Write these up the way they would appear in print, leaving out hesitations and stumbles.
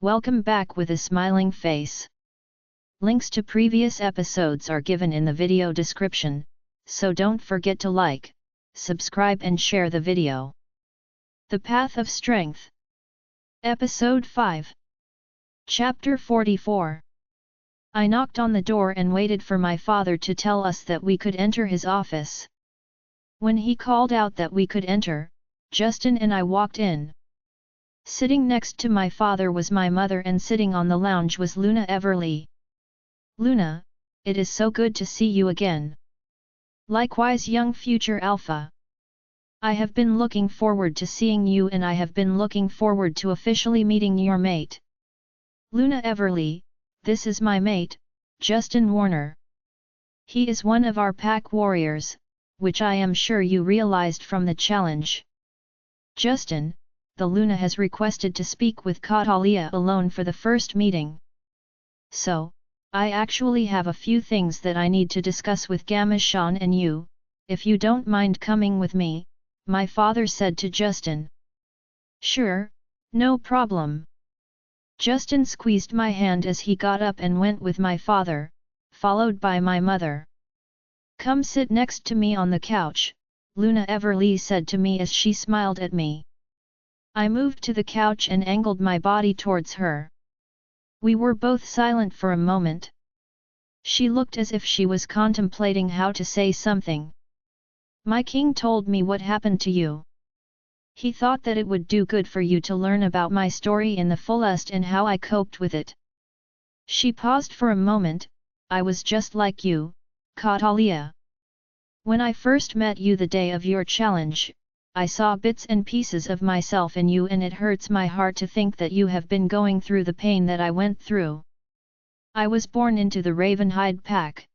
Welcome back with a smiling face. Links to previous episodes are given in the video description, so don't forget to like, subscribe and share the video. The Path of Strength. Episode 5. Chapter 44. I knocked on the door and waited for my father to tell us that we could enter his office. When he called out that we could enter, Justin and I walked in. Sitting next to my father was my mother and sitting on the lounge was Luna Everly. Luna, it is so good to see you again. Likewise, young future Alpha. I have been looking forward to seeing you and I have been looking forward to officially meeting your mate. Luna Everly, this is my mate, Justin Warner. He is one of our pack warriors, which I am sure you realized from the challenge. Justin, the Luna has requested to speak with Catalia alone for the first meeting. So, I actually have a few things that I need to discuss with Gamashan and you, if you don't mind coming with me, my father said to Justin. Sure, no problem. Justin squeezed my hand as he got up and went with my father, followed by my mother. Come sit next to me on the couch, Luna Everly said to me as she smiled at me. I moved to the couch and angled my body towards her. We were both silent for a moment. She looked as if she was contemplating how to say something. My king told me what happened to you. He thought that it would do good for you to learn about my story in the fullest and how I coped with it. She paused for a moment. I was just like you, Catalia. When I first met you the day of your challenge, I saw bits and pieces of myself in you and it hurts my heart to think that you have been going through the pain that I went through. I was born into the Ravenhide pack.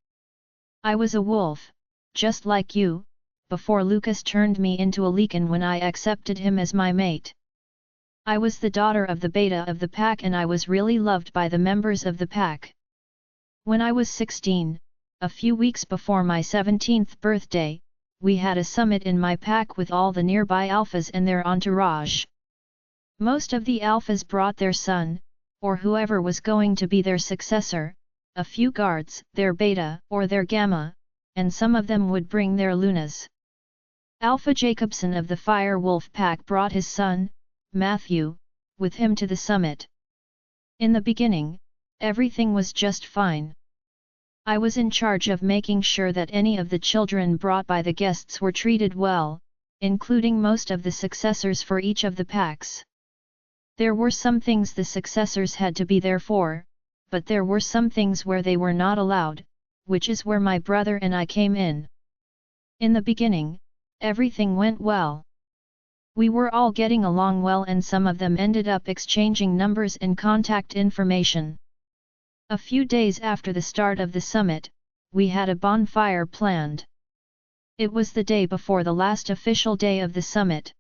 I was a wolf, just like you, before Lucas turned me into a Leakin when I accepted him as my mate. I was the daughter of the beta of the pack and I was really loved by the members of the pack. When I was 16, a few weeks before my 17th birthday, we had a summit in my pack with all the nearby alphas and their entourage. Most of the alphas brought their son, or whoever was going to be their successor, a few guards, their beta or their gamma, and some of them would bring their lunas. Alpha Jacobson of the Firewolf pack brought his son, Matthew, with him to the summit. In the beginning, everything was just fine. I was in charge of making sure that any of the children brought by the guests were treated well, including most of the successors for each of the packs. There were some things the successors had to be there for, but there were some things where they were not allowed, which is where my brother and I came in. In the beginning, everything went well. We were all getting along well and some of them ended up exchanging numbers and contact information. A few days after the start of the summit, we had a bonfire planned. It was the day before the last official day of the summit.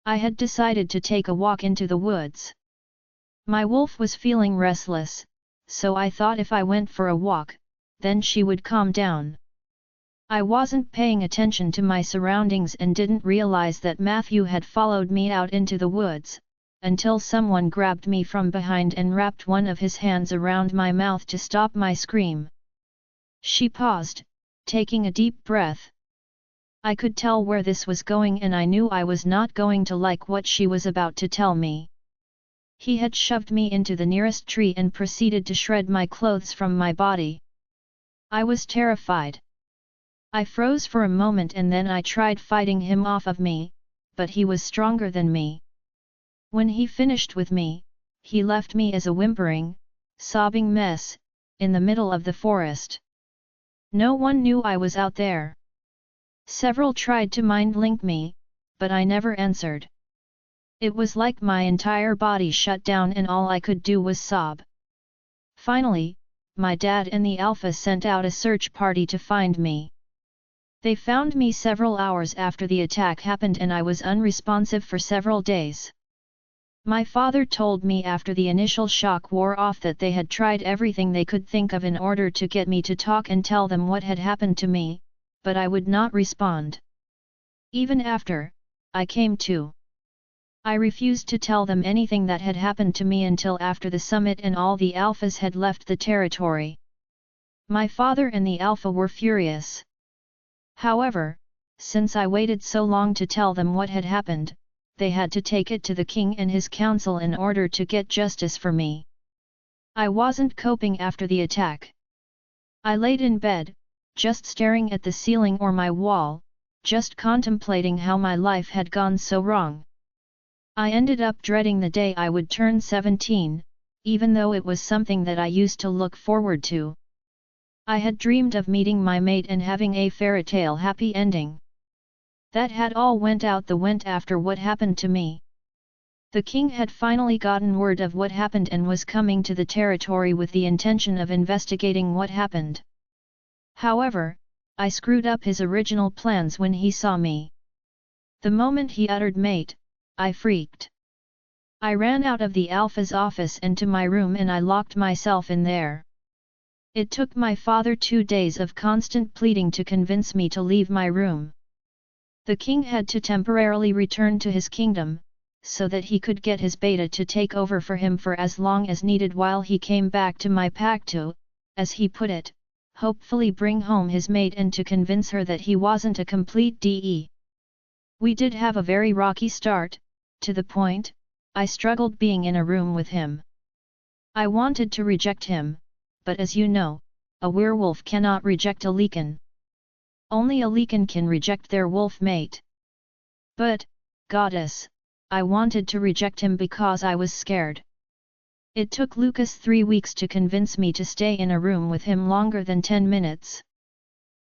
I had decided to take a walk into the woods. My wolf was feeling restless, so I thought if I went for a walk, then she would calm down. I wasn't paying attention to my surroundings and didn't realize that Matthew had followed me out into the woods, until someone grabbed me from behind and wrapped one of his hands around my mouth to stop my scream. She paused, taking a deep breath. I could tell where this was going and I knew I was not going to like what she was about to tell me. He had shoved me into the nearest tree and proceeded to shred my clothes from my body. I was terrified. I froze for a moment and then I tried fighting him off of me, but he was stronger than me. When he finished with me, he left me as a whimpering, sobbing mess, in the middle of the forest. No one knew I was out there. Several tried to mind-link me, but I never answered. It was like my entire body shut down and all I could do was sob. Finally, my dad and the Alpha sent out a search party to find me. They found me several hours after the attack happened and I was unresponsive for several days. My father told me after the initial shock wore off that they had tried everything they could think of in order to get me to talk and tell them what had happened to me, but I would not respond. Even after I came to, I refused to tell them anything that had happened to me until after the summit and all the alphas had left the territory. My father and the alpha were furious. However, since I waited so long to tell them what had happened, they had to take it to the king and his council in order to get justice for me. I wasn't coping after the attack. I laid in bed, just staring at the ceiling or my wall, just contemplating how my life had gone so wrong. I ended up dreading the day I would turn 17, even though it was something that I used to look forward to. I had dreamed of meeting my mate and having a fairytale happy ending. That had all went out the wind after what happened to me. The king had finally gotten word of what happened and was coming to the territory with the intention of investigating what happened. However, I screwed up his original plans when he saw me. The moment he uttered mate, I freaked. I ran out of the alpha's office and to my room and I locked myself in there. It took my father 2 days of constant pleading to convince me to leave my room. The king had to temporarily return to his kingdom, so that he could get his beta to take over for him for as long as needed while he came back to my pack to, as he put it, hopefully bring home his mate and to convince her that he wasn't a complete DE. We did have a very rocky start, to the point, I struggled being in a room with him. I wanted to reject him, but as you know, a werewolf cannot reject a Lycan. Only a Lycan can reject their wolf mate. But, goddess, I wanted to reject him because I was scared. It took Lucas 3 weeks to convince me to stay in a room with him longer than 10 minutes.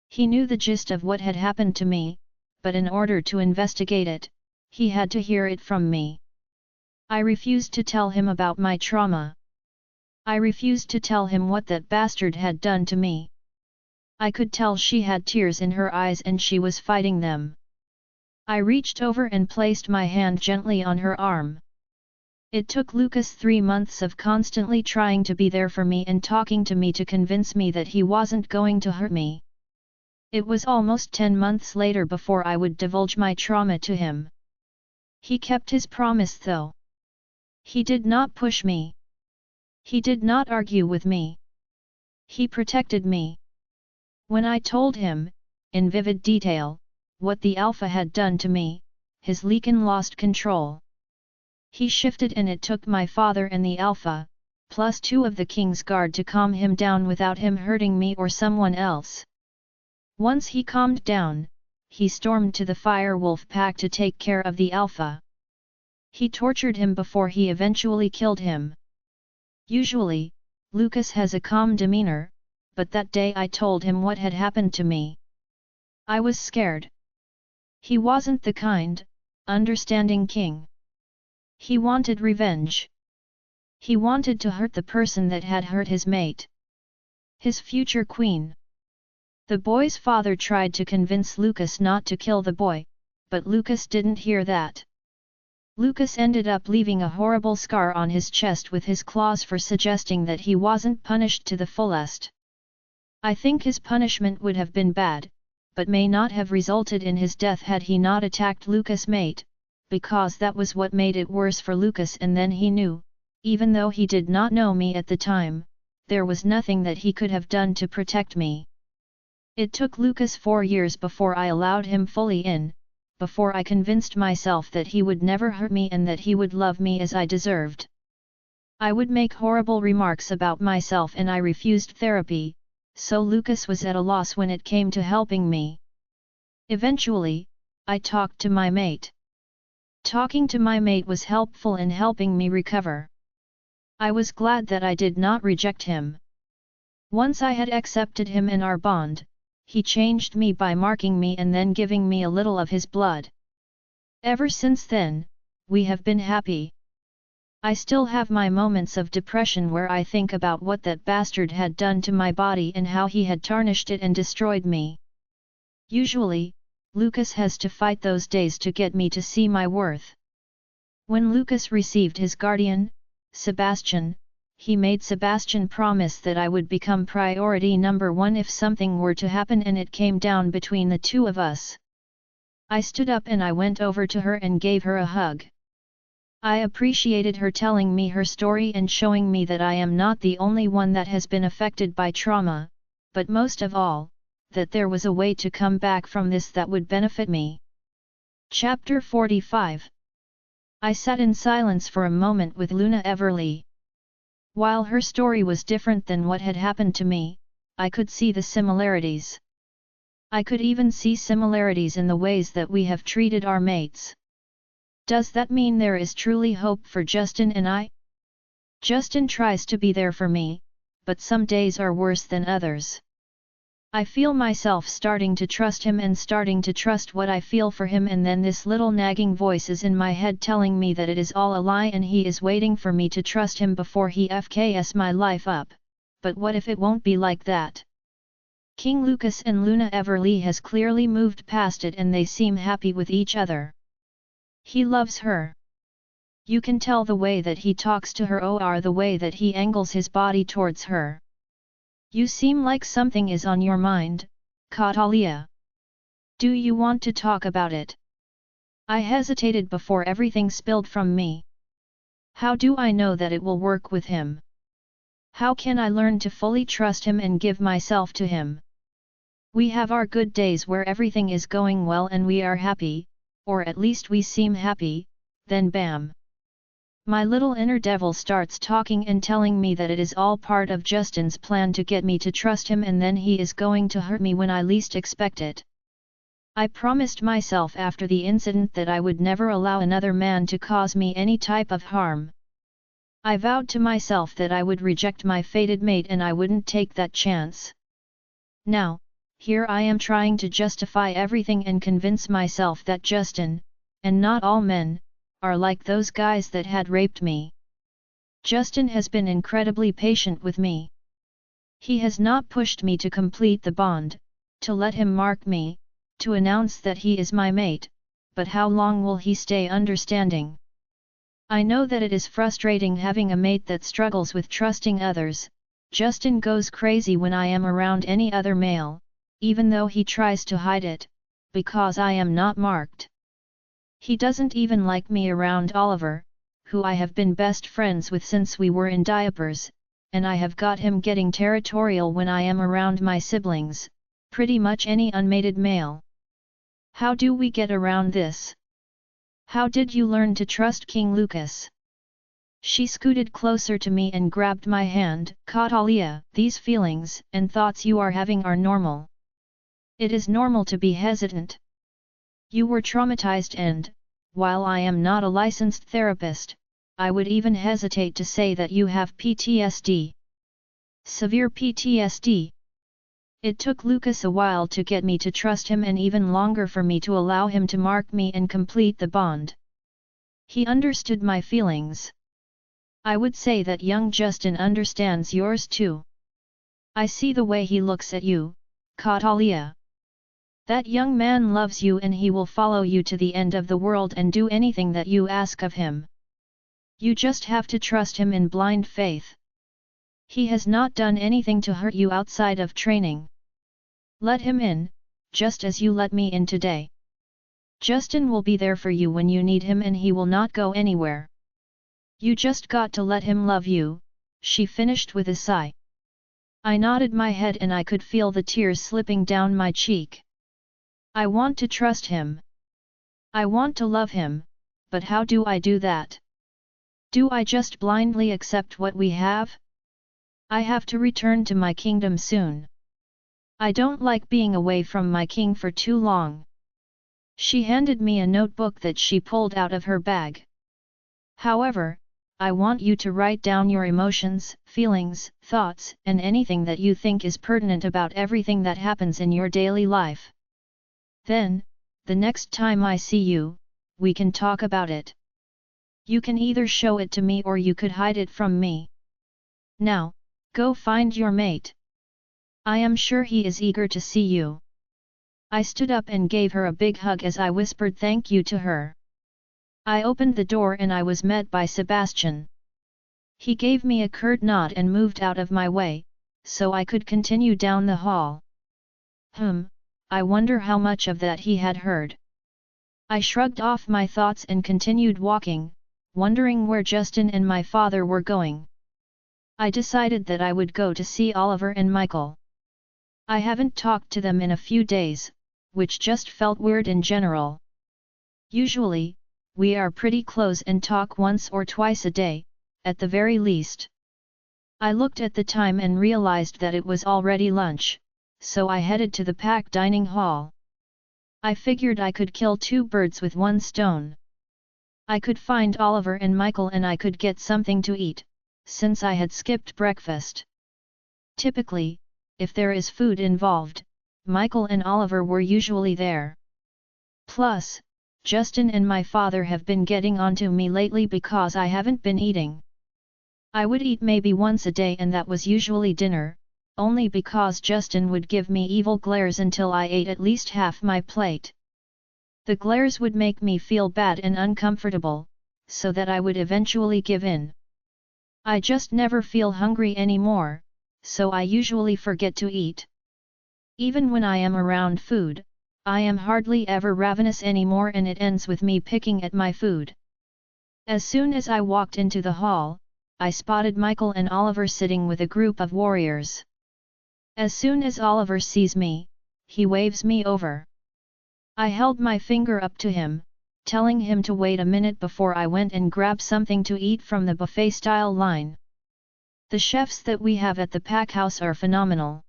He knew the gist of what had happened to me, but in order to investigate it, he had to hear it from me. I refused to tell him about my trauma. I refused to tell him what that bastard had done to me. I could tell she had tears in her eyes and she was fighting them. I reached over and placed my hand gently on her arm. It took Lucas 3 months of constantly trying to be there for me and talking to me to convince me that he wasn't going to hurt me. It was almost 10 months later before I would divulge my trauma to him. He kept his promise though. He did not push me. He did not argue with me. He protected me. When I told him, in vivid detail, what the alpha had done to me, his Lycan lost control. He shifted and it took my father and the alpha, plus 2 of the king's guard to calm him down without him hurting me or someone else. Once he calmed down, he stormed to the firewolf pack to take care of the alpha. He tortured him before he eventually killed him. Usually, Lucas has a calm demeanor, but that day I told him what had happened to me. I was scared. He wasn't the kind, understanding king. He wanted revenge. He wanted to hurt the person that had hurt his mate. His future queen. The boy's father tried to convince Lucas not to kill the boy, but Lucas didn't hear that. Lucas ended up leaving a horrible scar on his chest with his claws for suggesting that he wasn't punished to the fullest. I think his punishment would have been bad, but may not have resulted in his death had he not attacked Lucas' mate, because that was what made it worse for Lucas and then he knew, even though he did not know me at the time, there was nothing that he could have done to protect me. It took Lucas 4 years before I allowed him fully in, before I convinced myself that he would never hurt me and that he would love me as I deserved. I would make horrible remarks about myself and I refused therapy, so Lucas was at a loss when it came to helping me. Eventually, I talked to my mate. Talking to my mate was helpful in helping me recover. I was glad that I did not reject him. Once I had accepted him and our bond, he changed me by marking me and then giving me a little of his blood. Ever since then, we have been happy. I still have my moments of depression where I think about what that bastard had done to my body and how he had tarnished it and destroyed me. Usually, Lucas has to fight those days to get me to see my worth. When Lucas received his guardian, Sebastian, he made Sebastian promise that I would become priority number 1 if something were to happen and it came down between the 2 of us. I stood up and I went over to her and gave her a hug. I appreciated her telling me her story and showing me that I am not the only one that has been affected by trauma, but most of all, that there was a way to come back from this that would benefit me. Chapter 45. I sat in silence for a moment with Luna Everly. While her story was different than what had happened to me, I could see the similarities. I could even see similarities in the ways that we have treated our mates. Does that mean there is truly hope for Justin and I? Justin tries to be there for me, but some days are worse than others. I feel myself starting to trust him and starting to trust what I feel for him, and then this little nagging voice is in my head telling me that it is all a lie and he is waiting for me to trust him before he FKS my life up. But what if it won't be like that? King Lucas and Luna Everly has clearly moved past it and they seem happy with each other. He loves her. You can tell the way that he talks to her or the way that he angles his body towards her. You seem like something is on your mind, Catalia. Do you want to talk about it? I hesitated before everything spilled from me. How do I know that it will work with him? How can I learn to fully trust him and give myself to him? We have our good days where everything is going well and we are happy, or at least we seem happy, then bam! My little inner devil starts talking and telling me that it is all part of Justin's plan to get me to trust him, and then he is going to hurt me when I least expect it. I promised myself after the incident that I would never allow another man to cause me any type of harm. I vowed to myself that I would reject my fated mate and I wouldn't take that chance. Now, here I am trying to justify everything and convince myself that Justin, and not all men, are like those guys that had raped me. Justin has been incredibly patient with me. He has not pushed me to complete the bond, to let him mark me, to announce that he is my mate, but how long will he stay understanding? I know that it is frustrating having a mate that struggles with trusting others. Justin goes crazy when I am around any other male, even though he tries to hide it, because I am not marked. He doesn't even like me around Oliver, who I have been best friends with since we were in diapers, and I have got him getting territorial when I am around my siblings, pretty much any unmated male. How do we get around this? How did you learn to trust King Lucas? She scooted closer to me and grabbed my hand. Catalia, these feelings and thoughts you are having are normal. It is normal to be hesitant. You were traumatized and, while I am not a licensed therapist, I would even hesitate to say that you have PTSD. Severe PTSD. It took Lucas a while to get me to trust him and even longer for me to allow him to mark me and complete the bond. He understood my feelings. I would say that young Justin understands yours too. I see the way he looks at you, Catalia. That young man loves you and he will follow you to the end of the world and do anything that you ask of him. You just have to trust him in blind faith. He has not done anything to hurt you outside of training. Let him in, just as you let me in today. Justin will be there for you when you need him and he will not go anywhere. You just got to let him love you, she finished with a sigh. I nodded my head and I could feel the tears slipping down my cheek. I want to trust him. I want to love him, but how do I do that? Do I just blindly accept what we have? I have to return to my kingdom soon. I don't like being away from my king for too long. She handed me a notebook that she pulled out of her bag. However, I want you to write down your emotions, feelings, thoughts, and anything that you think is pertinent about everything that happens in your daily life. Then, the next time I see you, we can talk about it. You can either show it to me or you could hide it from me. Now, go find your mate. I am sure he is eager to see you. I stood up and gave her a big hug as I whispered thank you to her. I opened the door and I was met by Sebastian. He gave me a curt nod and moved out of my way, so I could continue down the hall. I wonder how much of that he had heard. I shrugged off my thoughts and continued walking, wondering where Justin and my father were going. I decided that I would go to see Oliver and Michael. I haven't talked to them in a few days, which just felt weird in general. Usually, we are pretty close and talk once or twice a day, at the very least. I looked at the time and realized that it was already lunch, so I headed to the pack dining hall. I figured I could kill two birds with one stone. I could find Oliver and Michael and I could get something to eat, since I had skipped breakfast. Typically, if there is food involved, Michael and Oliver were usually there. Plus, Justin and my father have been getting onto me lately because I haven't been eating. I would eat maybe once a day and that was usually dinner, only because Justin would give me evil glares until I ate at least half my plate. The glares would make me feel bad and uncomfortable, so that I would eventually give in. I just never feel hungry anymore, so I usually forget to eat. Even when I am around food, I am hardly ever ravenous anymore and it ends with me picking at my food. As soon as I walked into the hall, I spotted Michael and Oliver sitting with a group of warriors. As soon as Oliver sees me, he waves me over. I held my finger up to him, telling him to wait a minute before I went and grabbed something to eat from the buffet-style line. The chefs that we have at the pack house are phenomenal.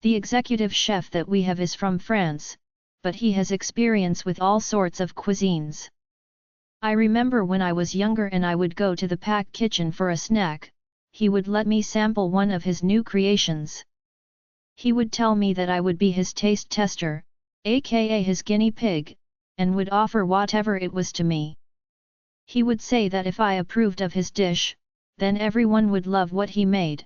The executive chef that we have is from France, but he has experience with all sorts of cuisines. I remember when I was younger and I would go to the pack kitchen for a snack, he would let me sample one of his new creations. He would tell me that I would be his taste tester, aka his guinea pig, and would offer whatever it was to me. He would say that if I approved of his dish, then everyone would love what he made.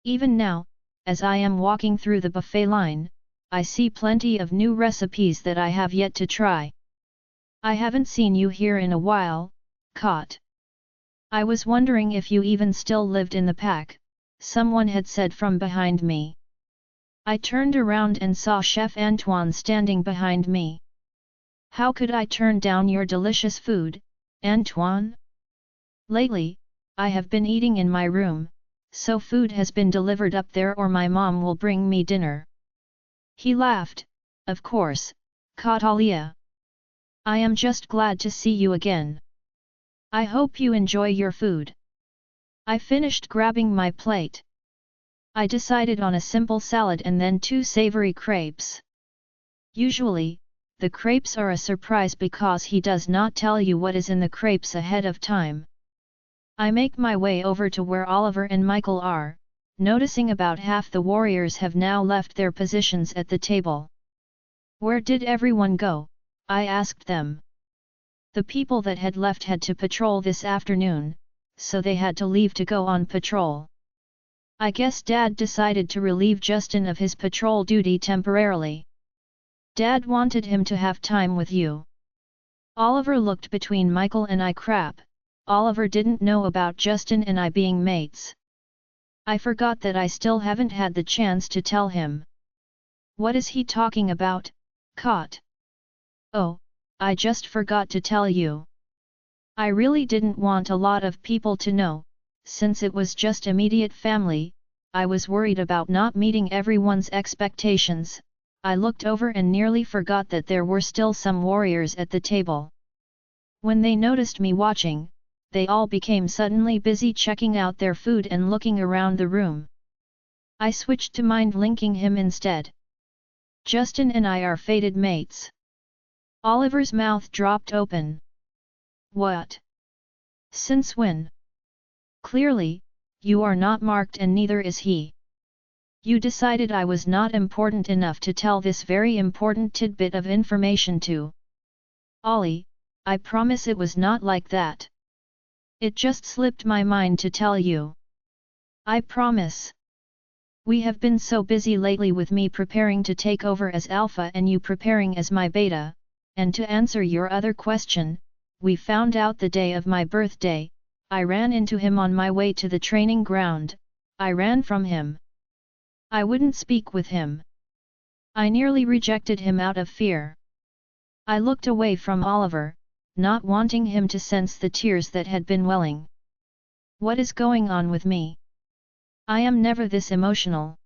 Even now, as I am walking through the buffet line, I see plenty of new recipes that I have yet to try. I haven't seen you here in a while, Cot. I was wondering if you even still lived in the pack, someone had said from behind me. I turned around and saw Chef Antoine standing behind me. How could I turn down your delicious food, Antoine? Lately, I have been eating in my room, so food has been delivered up there or my mom will bring me dinner. He laughed, of course, Caudalia. I am just glad to see you again. I hope you enjoy your food. I finished grabbing my plate. I decided on a simple salad and then 2 savory crepes. Usually, the crepes are a surprise because he does not tell you what is in the crepes ahead of time. I make my way over to where Oliver and Michael are, noticing about half the warriors have now left their positions at the table. Where did everyone go? I asked them. The people that had left had to patrol this afternoon, so they had to leave to go on patrol. I guess Dad decided to relieve Justin of his patrol duty temporarily. Dad wanted him to have time with you. Oliver looked between Michael and I. Crap, Oliver didn't know about Justin and I being mates. I forgot that I still haven't had the chance to tell him. What is he talking about, Cot? Oh, I just forgot to tell you. I really didn't want a lot of people to know, since it was just immediate family. I was worried about not meeting everyone's expectations. I looked over and nearly forgot that there were still some warriors at the table. When they noticed me watching, they all became suddenly busy checking out their food and looking around the room. I switched to mind linking him instead. Justin and I are fated mates. Oliver's mouth dropped open. What? Since when? Clearly, you are not marked and neither is he. You decided I was not important enough to tell this very important tidbit of information to. Ollie, I promise it was not like that. It just slipped my mind to tell you. I promise. We have been so busy lately with me preparing to take over as Alpha and you preparing as my Beta, and to answer your other question, we found out the day of my birthday. I ran into him on my way to the training ground. I ran from him. I wouldn't speak with him. I nearly rejected him out of fear. I looked away from Oliver, not wanting him to sense the tears that had been welling. What is going on with me? I am never this emotional.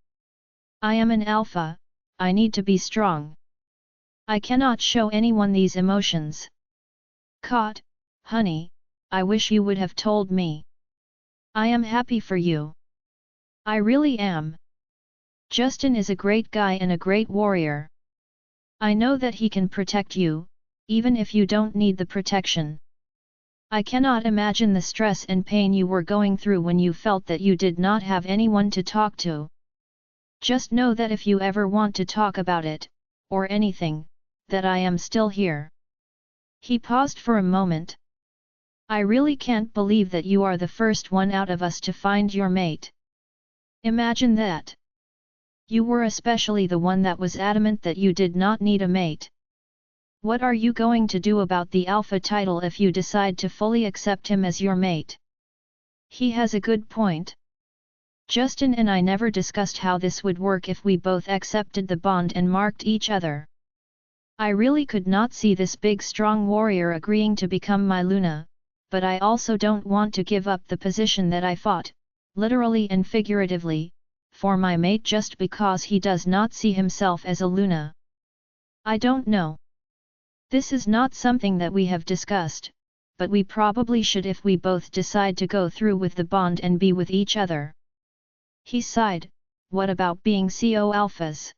I am an alpha, I need to be strong. I cannot show anyone these emotions. Caught, honey, I wish you would have told me. I am happy for you. I really am. Justin is a great guy and a great warrior. I know that he can protect you, even if you don't need the protection. I cannot imagine the stress and pain you were going through when you felt that you did not have anyone to talk to. Just know that if you ever want to talk about it, or anything, that I am still here. He paused for a moment. I really can't believe that you are the first one out of us to find your mate. Imagine that. You were especially the one that was adamant that you did not need a mate. What are you going to do about the alpha title if you decide to fully accept him as your mate? He has a good point. Justin and I never discussed how this would work if we both accepted the bond and marked each other. I really could not see this big strong warrior agreeing to become my Luna, but I also don't want to give up the position that I fought, literally and figuratively, for my mate just because he does not see himself as a Luna. I don't know. This is not something that we have discussed, but we probably should if we both decide to go through with the bond and be with each other. He sighed, what about being CO alphas?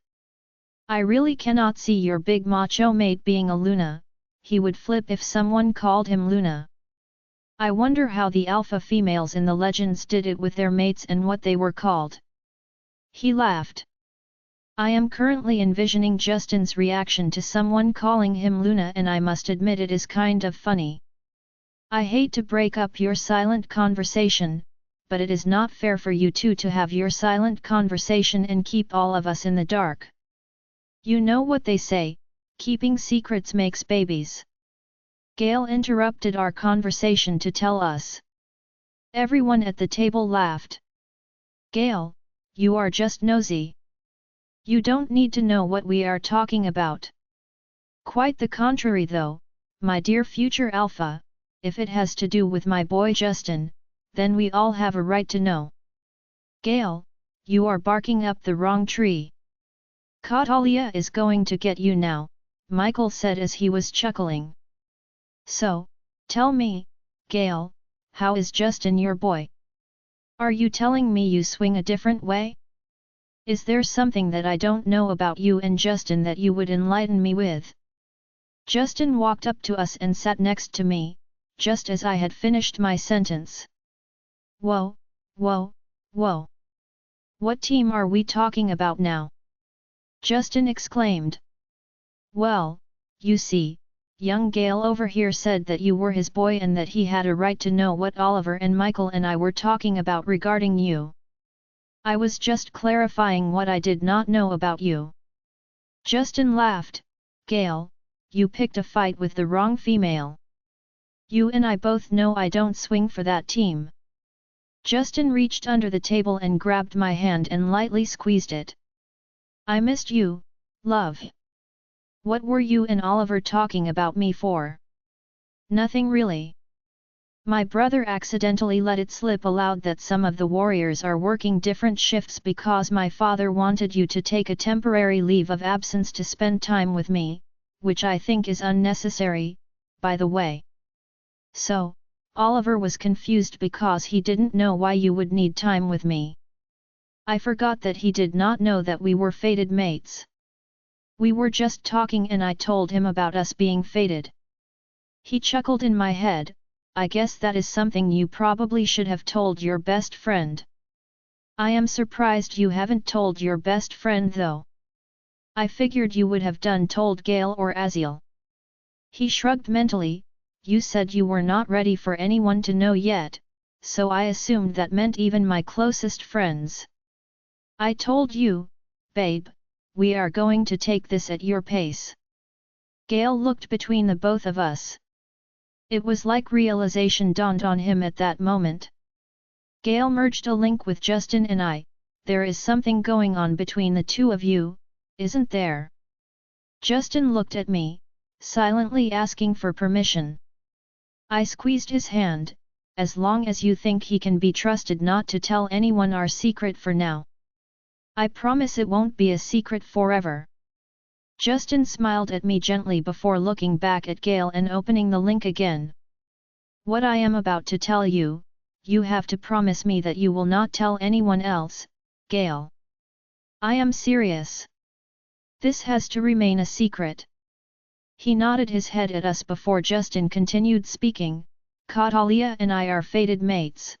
I really cannot see your big macho mate being a Luna, he would flip if someone called him Luna. I wonder how the alpha females in the legends did it with their mates and what they were called. He laughed. I am currently envisioning Justin's reaction to someone calling him Luna and I must admit it is kind of funny. I hate to break up your silent conversation, but it is not fair for you two to have your silent conversation and keep all of us in the dark. You know what they say, keeping secrets makes babies. Gale interrupted our conversation to tell us. Everyone at the table laughed. Gale, you are just nosy. You don't need to know what we are talking about. Quite the contrary though, my dear future alpha, if it has to do with my boy Justin, then we all have a right to know. Gale, you are barking up the wrong tree. Catalia is going to get you now, Michael said as he was chuckling. So, tell me, Gale, how is Justin your boy? Are you telling me you swing a different way? Is there something that I don't know about you and Justin that you would enlighten me with? Justin walked up to us and sat next to me, just as I had finished my sentence. Whoa, whoa, whoa. What team are we talking about now? Justin exclaimed. Well, you see, young Gale over here said that you were his boy and that he had a right to know what Oliver and Michael and I were talking about regarding you. I was just clarifying what I did not know about you. Justin laughed. Gale, you picked a fight with the wrong female. You and I both know I don't swing for that team. Justin reached under the table and grabbed my hand and lightly squeezed it. I missed you, love. What were you and Oliver talking about me for? Nothing really. My brother accidentally let it slip aloud that some of the warriors are working different shifts because my father wanted you to take a temporary leave of absence to spend time with me, which I think is unnecessary, by the way. So, Oliver was confused because he didn't know why you would need time with me. I forgot that he did not know that we were fated mates. We were just talking and I told him about us being fated. He chuckled in my head. I guess that is something you probably should have told your best friend. I am surprised you haven't told your best friend though. I figured you would have told Gale or Aziel. He shrugged mentally. You said you were not ready for anyone to know yet, so I assumed that meant even my closest friends. I told you, babe, we are going to take this at your pace. Gale looked between the both of us. It was like realization dawned on him at that moment. Gale merged a link with Justin and I. There is something going on between the two of you, isn't there? Justin looked at me, silently asking for permission. I squeezed his hand. As long as you think he can be trusted not to tell anyone our secret for now. I promise it won't be a secret forever. Justin smiled at me gently before looking back at Gale and opening the link again. What I am about to tell you, you have to promise me that you will not tell anyone else, Gale. I am serious. This has to remain a secret. He nodded his head at us before Justin continued speaking. Catalia and I are fated mates.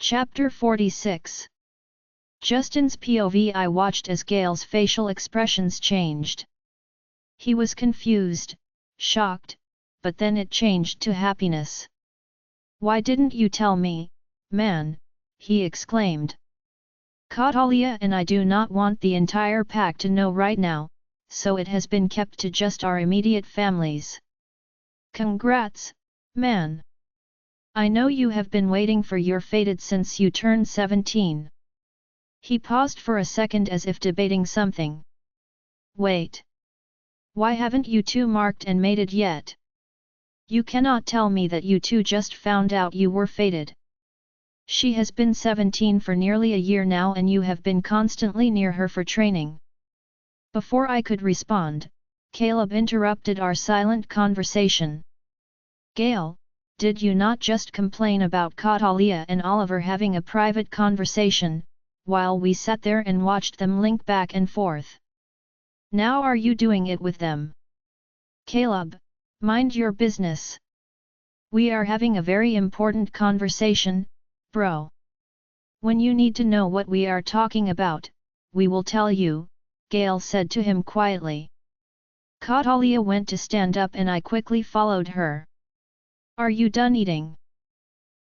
Chapter 46. Justin's POV. I watched as Gale's facial expressions changed. He was confused, shocked, but then it changed to happiness. Why didn't you tell me, man? He exclaimed. Catalia and I do not want the entire pack to know right now, so it has been kept to just our immediate families. Congrats, man! I know you have been waiting for your fated since you turned 17. He paused for a second as if debating something. Wait. Why haven't you two marked and mated yet? You cannot tell me that you two just found out you were fated. She has been 17 for nearly a year now and you have been constantly near her for training. Before I could respond, Caleb interrupted our silent conversation. Gale, did you not just complain about Catalia and Oliver having a private conversation, while we sat there and watched them link back and forth? Now are you doing it with them? Caleb, mind your business. We are having a very important conversation, bro. When you need to know what we are talking about, we will tell you, Gale said to him quietly. Catalia went to stand up and I quickly followed her. Are you done eating?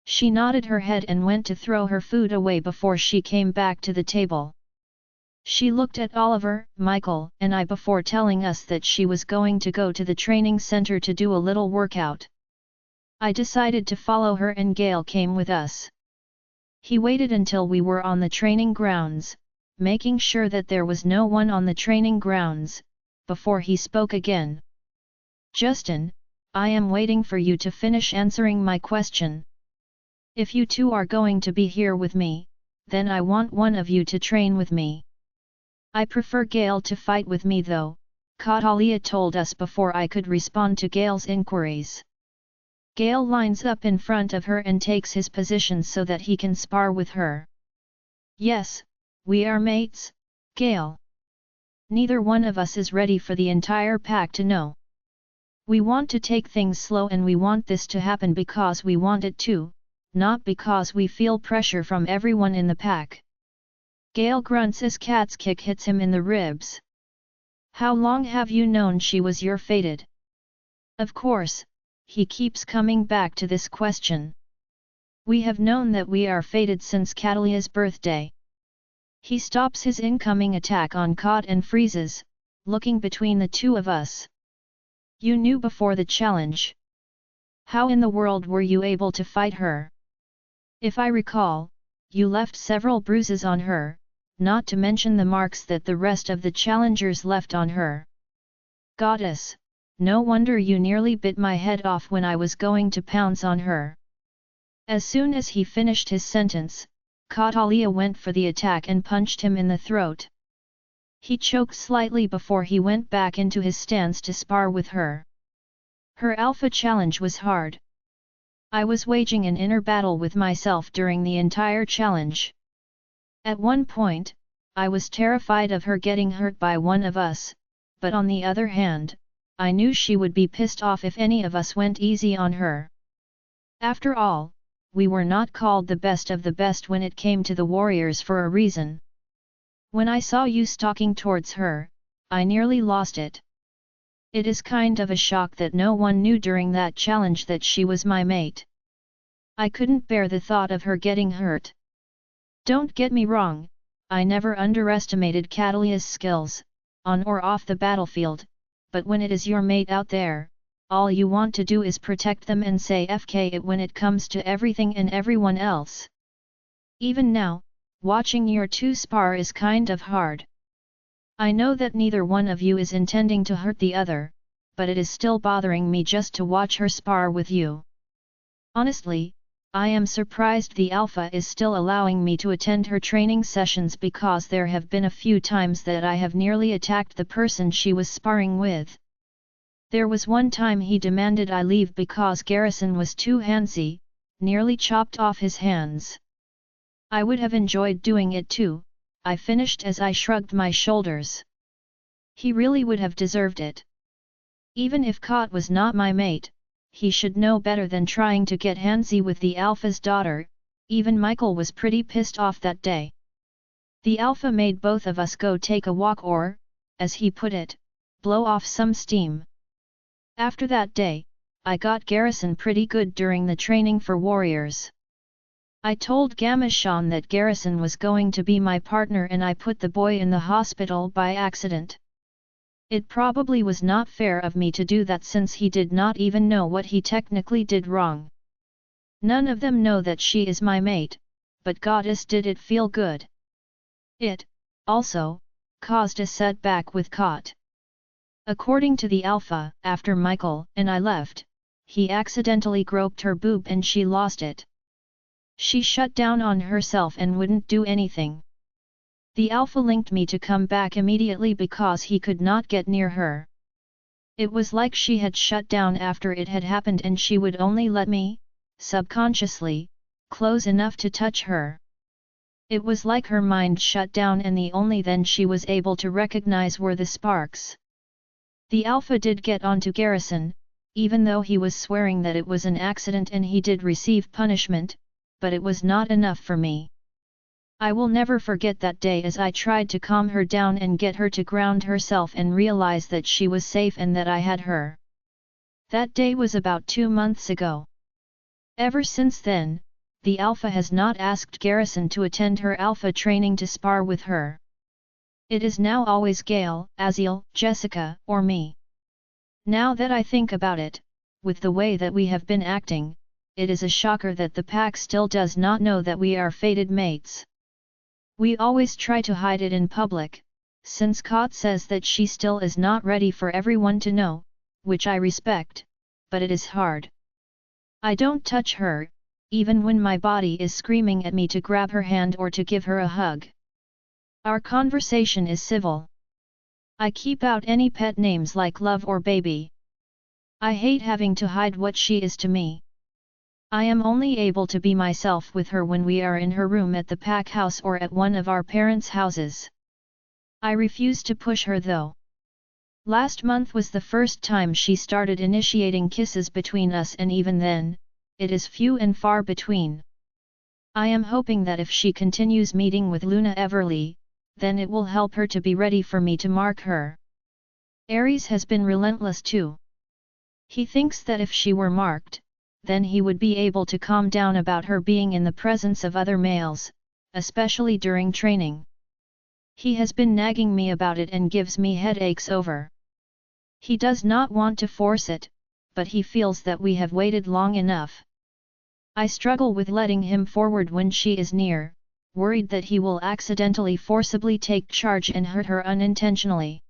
She nodded her head and went to throw her food away before she came back to the table. She looked at Oliver, Michael, and I before telling us that she was going to go to the training center to do a little workout. I decided to follow her and Gale came with us. He waited until we were on the training grounds, making sure that there was no one on the training grounds, before he spoke again. Justin, I am waiting for you to finish answering my question. If you two are going to be here with me, then I want one of you to train with me. I prefer Gale to fight with me though, Catalia told us before I could respond to Gale's inquiries. Gale lines up in front of her and takes his position so that he can spar with her. Yes, we are mates, Gale. Neither one of us is ready for the entire pack to know. We want to take things slow and we want this to happen because we want it to, not because we feel pressure from everyone in the pack. Gale grunts as Cat's kick hits him in the ribs. How long have you known she was your fated? Of course, he keeps coming back to this question. We have known that we are fated since Catalia's birthday. He stops his incoming attack on Cod and freezes, looking between the two of us. You knew before the challenge. How in the world were you able to fight her? If I recall, you left several bruises on her, not to mention the marks that the rest of the challengers left on her. Goddess, no wonder you nearly bit my head off when I was going to pounce on her. As soon as he finished his sentence, Catalia went for the attack and punched him in the throat. He choked slightly before he went back into his stance to spar with her. Her alpha challenge was hard. I was waging an inner battle with myself during the entire challenge. At one point, I was terrified of her getting hurt by one of us, but on the other hand, I knew she would be pissed off if any of us went easy on her. After all, we were not called the best of the best when it came to the warriors for a reason. When I saw you stalking towards her, I nearly lost it. It is kind of a shock that no one knew during that challenge that she was my mate. I couldn't bear the thought of her getting hurt. Don't get me wrong, I never underestimated Catalia's skills, on or off the battlefield, but when it is your mate out there, all you want to do is protect them and say FK it when it comes to everything and everyone else. Even now, watching your two spar is kind of hard. I know that neither one of you is intending to hurt the other, but it is still bothering me just to watch her spar with you. Honestly, I am surprised the Alpha is still allowing me to attend her training sessions because there have been a few times that I have nearly attacked the person she was sparring with. There was one time he demanded I leave because Garrison was too handsy, nearly chopped off his hands. I would have enjoyed doing it too, I finished as I shrugged my shoulders. He really would have deserved it. Even if Kot was not my mate, he should know better than trying to get handsy with the Alpha's daughter. Even Michael was pretty pissed off that day. The Alpha made both of us go take a walk or, as he put it, blow off some steam. After that day, I got Garrison pretty good during the training for warriors. I told Gamashan that Garrison was going to be my partner and I put the boy in the hospital by accident. It probably was not fair of me to do that since he did not even know what he technically did wrong. None of them know that she is my mate, but Goddess did it feel good. It, also, caused a setback with Kot. According to the Alpha, after Michael and I left, he accidentally groped her boob and she lost it. She shut down on herself and wouldn't do anything. The Alpha linked me to come back immediately because he could not get near her. It was like she had shut down after it had happened and she would only let me, subconsciously, close enough to touch her. It was like her mind shut down and the only then she was able to recognize were the sparks. The Alpha did get onto Garrison, even though he was swearing that it was an accident and he did receive punishment, but it was not enough for me. I will never forget that day as I tried to calm her down and get her to ground herself and realize that she was safe and that I had her. That day was about 2 months ago. Ever since then, the Alpha has not asked Garrison to attend her Alpha training to spar with her. It is now always Gale, Aziel, Jessica, or me. Now that I think about it, with the way that we have been acting, it is a shocker that the pack still does not know that we are fated mates. We always try to hide it in public, since Kot says that she still is not ready for everyone to know, which I respect, but it is hard. I don't touch her, even when my body is screaming at me to grab her hand or to give her a hug. Our conversation is civil. I keep out any pet names like love or baby. I hate having to hide what she is to me. I am only able to be myself with her when we are in her room at the pack house or at one of our parents' houses. I refuse to push her though. Last month was the first time she started initiating kisses between us and even then, it is few and far between. I am hoping that if she continues meeting with Luna Everly, then it will help her to be ready for me to mark her. Aries has been relentless too. He thinks that if she were marked, then he would be able to calm down about her being in the presence of other males, especially during training. He has been nagging me about it and gives me headaches over. He does not want to force it, but he feels that we have waited long enough. I struggle with letting him forward when she is near, worried that he will accidentally forcibly take charge and hurt her unintentionally.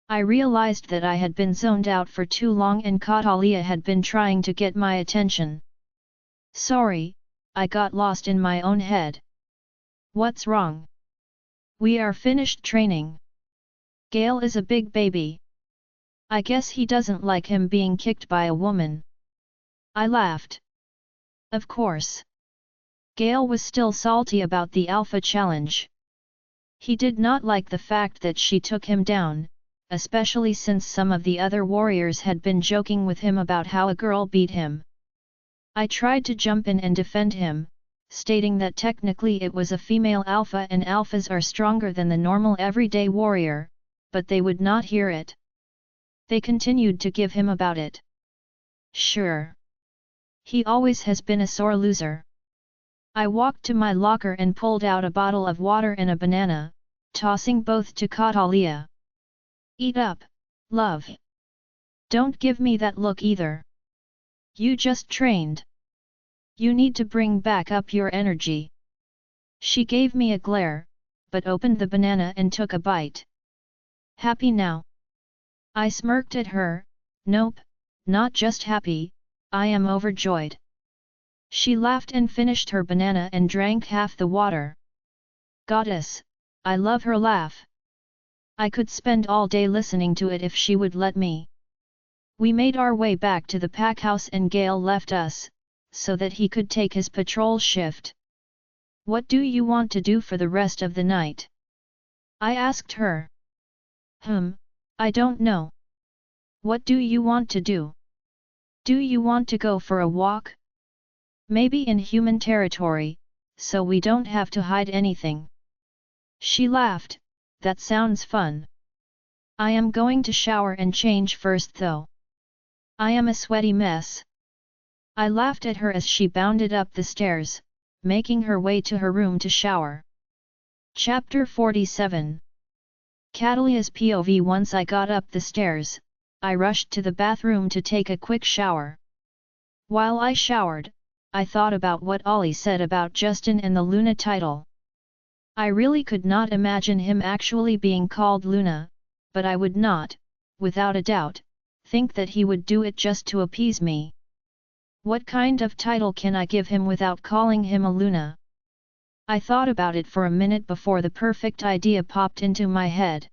I realized that I had been zoned out for too long and Katalia had been trying to get my attention. Sorry, I got lost in my own head. What's wrong? We are finished training. Gale is a big baby. I guess he doesn't like him being kicked by a woman. I laughed. Of course. Gale was still salty about the Alpha challenge. He did not like the fact that she took him down, especially since some of the other warriors had been joking with him about how a girl beat him. I tried to jump in and defend him, stating that technically it was a female alpha and alphas are stronger than the normal everyday warrior, but they would not hear it. They continued to give him about it. Sure. He always has been a sore loser. I walked to my locker and pulled out a bottle of water and a banana, tossing both to Katalia. Eat up, love. Don't give me that look either. You just trained. You need to bring back up your energy. She gave me a glare, but opened the banana and took a bite. Happy now? I smirked at her. Nope, not just happy, I am overjoyed. She laughed and finished her banana and drank half the water. Goddess, I love her laugh. I could spend all day listening to it if she would let me. We made our way back to the pack house and Gale left us, so that he could take his patrol shift. What do you want to do for the rest of the night? I asked her. I don't know. What do you want to do? Do you want to go for a walk? Maybe in human territory, so we don't have to hide anything. She laughed. That sounds fun. I am going to shower and change first though. I am a sweaty mess. I laughed at her as she bounded up the stairs, making her way to her room to shower. Chapter 47. Catalia's POV. Once I got up the stairs, I rushed to the bathroom to take a quick shower. While I showered, I thought about what Ollie said about Justin and the Luna title. I really could not imagine him actually being called Luna, but I would not, without a doubt, think that he would do it just to appease me. What kind of title can I give him without calling him a Luna? I thought about it for a minute before the perfect idea popped into my head.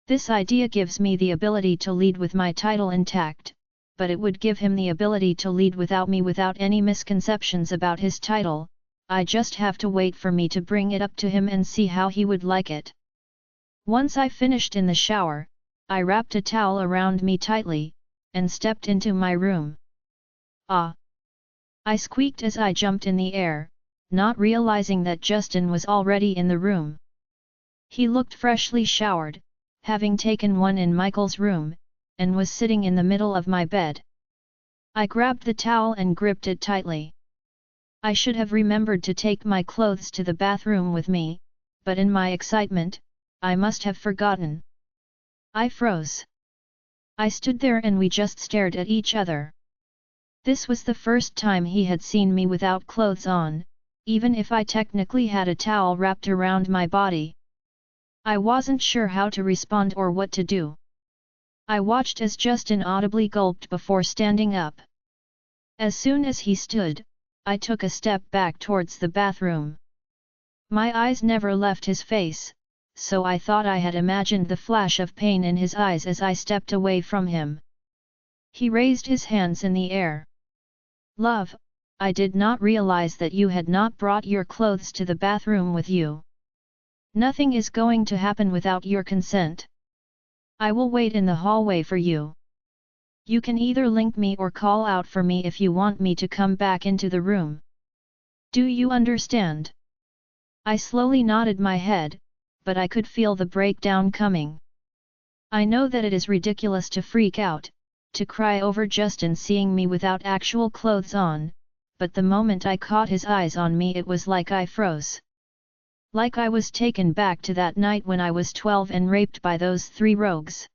This idea gives me the ability to lead with my title intact, but it would give him the ability to lead without me without any misconceptions about his title. I just have to wait for me to bring it up to him and see how he would like it. Once I finished in the shower, I wrapped a towel around me tightly, and stepped into my room. Ah! I squeaked as I jumped in the air, not realizing that Justin was already in the room. He looked freshly showered, having taken one in Michael's room, and was sitting in the middle of my bed. I grabbed the towel and gripped it tightly. I should have remembered to take my clothes to the bathroom with me, but in my excitement, I must have forgotten. I froze. I stood there and we just stared at each other. This was the first time he had seen me without clothes on, even if I technically had a towel wrapped around my body. I wasn't sure how to respond or what to do. I watched as Justin audibly gulped before standing up. As soon as he stood, I took a step back towards the bathroom. My eyes never left his face, so I thought I had imagined the flash of pain in his eyes as I stepped away from him. He raised his hands in the air. Love, I did not realize that you had not brought your clothes to the bathroom with you. Nothing is going to happen without your consent. I will wait in the hallway for you. You can either link me or call out for me if you want me to come back into the room. Do you understand? I slowly nodded my head, but I could feel the breakdown coming. I know that it is ridiculous to freak out, to cry over Justin seeing me without actual clothes on, but the moment I caught his eyes on me it was like I froze. Like I was taken back to that night when I was 12 and raped by those 3 rogues.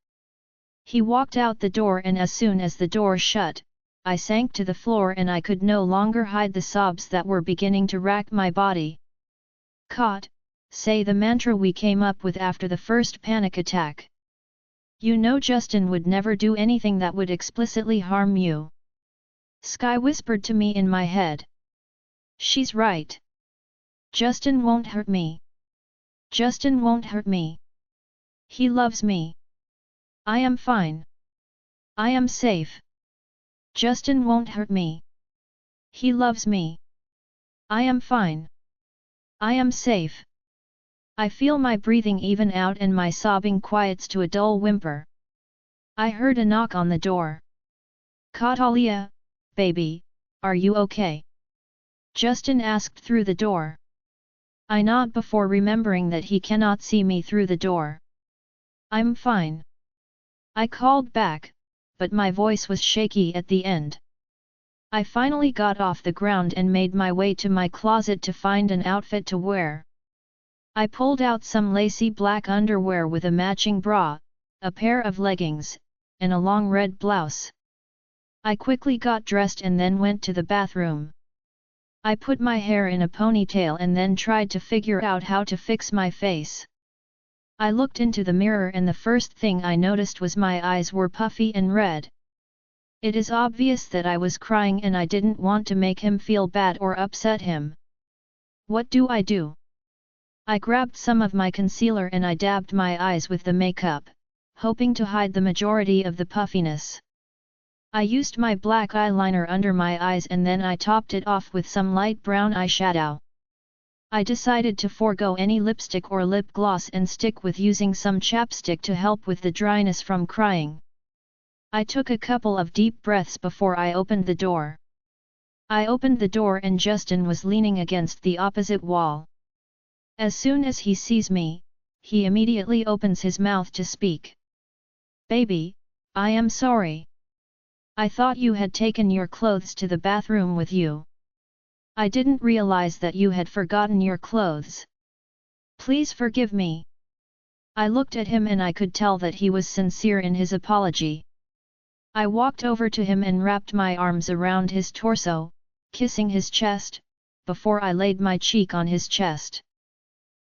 He walked out the door and as soon as the door shut, I sank to the floor and I could no longer hide the sobs that were beginning to rack my body. Caught, say the mantra we came up with after the first panic attack. You know Justin would never do anything that would explicitly harm you. Sky whispered to me in my head. She's right. Justin won't hurt me. Justin won't hurt me. He loves me. I am fine. I am safe. Justin won't hurt me. He loves me. I am fine. I am safe. I feel my breathing even out and my sobbing quiets to a dull whimper. I heard a knock on the door. Catalia, baby, are you okay? Justin asked through the door. I nod before remembering that he cannot see me through the door. I'm fine. I called back, but my voice was shaky at the end. I finally got off the ground and made my way to my closet to find an outfit to wear. I pulled out some lacy black underwear with a matching bra, a pair of leggings, and a long red blouse. I quickly got dressed and then went to the bathroom. I put my hair in a ponytail and then tried to figure out how to fix my face. I looked into the mirror and the first thing I noticed was my eyes were puffy and red. It is obvious that I was crying and I didn't want to make him feel bad or upset him. What do? I grabbed some of my concealer and I dabbed my eyes with the makeup, hoping to hide the majority of the puffiness. I used my black eyeliner under my eyes and then I topped it off with some light brown eyeshadow. I decided to forego any lipstick or lip gloss and stick with using some chapstick to help with the dryness from crying. I took a couple of deep breaths before I opened the door. I opened the door and Justin was leaning against the opposite wall. As soon as he sees me, he immediately opens his mouth to speak. "Baby, I am sorry. I thought you had taken your clothes to the bathroom with you. I didn't realize that you had forgotten your clothes. Please forgive me." I looked at him and I could tell that he was sincere in his apology. I walked over to him and wrapped my arms around his torso, kissing his chest, before I laid my cheek on his chest.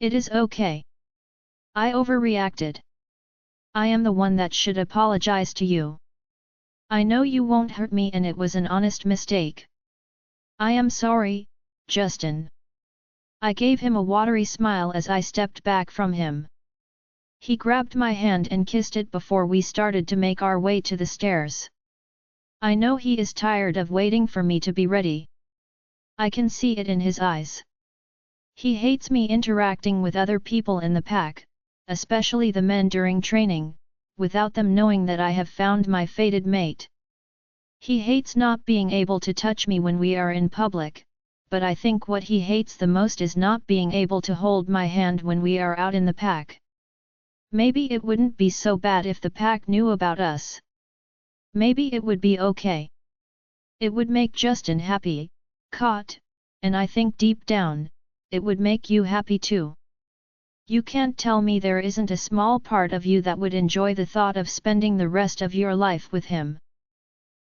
"It is okay. I overreacted. I am the one that should apologize to you. I know you won't hurt me and it was an honest mistake. I am sorry, Justin." I gave him a watery smile as I stepped back from him. He grabbed my hand and kissed it before we started to make our way to the stairs. I know he is tired of waiting for me to be ready. I can see it in his eyes. He hates me interacting with other people in the pack, especially the men during training, without them knowing that I have found my fated mate. He hates not being able to touch me when we are in public, but I think what he hates the most is not being able to hold my hand when we are out in the pack. Maybe it wouldn't be so bad if the pack knew about us. Maybe it would be okay. It would make Justin happy, caught, and I think deep down, it would make you happy too. You can't tell me there isn't a small part of you that would enjoy the thought of spending the rest of your life with him.